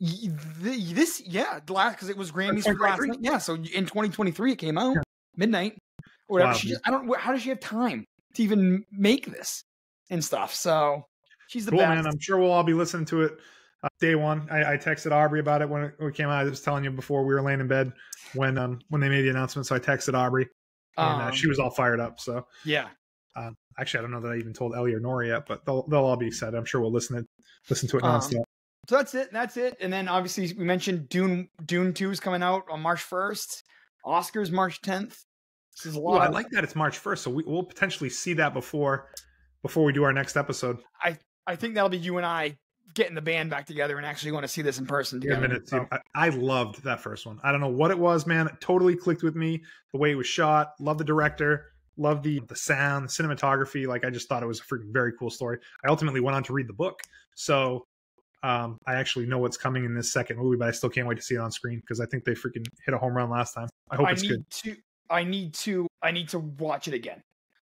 B: Because it was Grammys for last night. Yeah, so in 2023 it came out. Midnight. Or whatever. Wow. How does she have time to even make this and stuff? So she's the best.
A: Man. I'm sure we'll all be listening to it day one. I texted Aubrey about it when it came out. I was telling you before we were laying in bed when they made the announcement. So I texted Aubrey, and she was all fired up. So
B: yeah.
A: Actually, I don't know that I even told Ellie or Nora yet, but they'll all be excited. I'm sure we'll listen to it nonstop.
B: So that's it. And then obviously we mentioned Dune 2 is coming out on March 1st. Oscars March 10th. This is a lot.
A: I like that it's March 1st, so we'll potentially see that before we do our next episode.
B: I think that'll be you and I getting the band back together and actually going to see this in person together.
A: I loved that first one. I don't know what it was, man. It totally clicked with me. The way it was shot. Love the director. Love the sound, the cinematography. Like, I just thought it was a freaking very cool story. I ultimately went on to read the book. So I actually know what's coming in this second movie, but I still can't wait to see it on screen because I think they freaking hit a home run last time. I hope it's good.
B: I need to watch it again.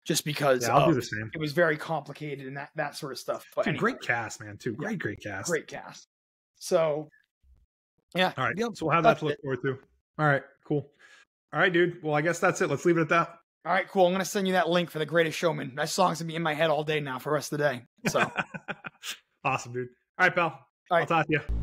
B: Just because
A: I'll do the same.
B: It was very complicated and that sort of stuff. But anyway.
A: Great cast, man, too. Great cast.
B: Great cast. So, yeah.
A: All right. So we'll have that to look forward to. All right. Cool. All right, dude. Well, I guess that's it. Let's leave it at that.
B: All right, cool. I'm going to send you that link for The Greatest Showman. That song's going to be in my head all day now for the rest of the day. So
A: awesome, dude. All right, pal.
B: All right.
A: I'll talk to you.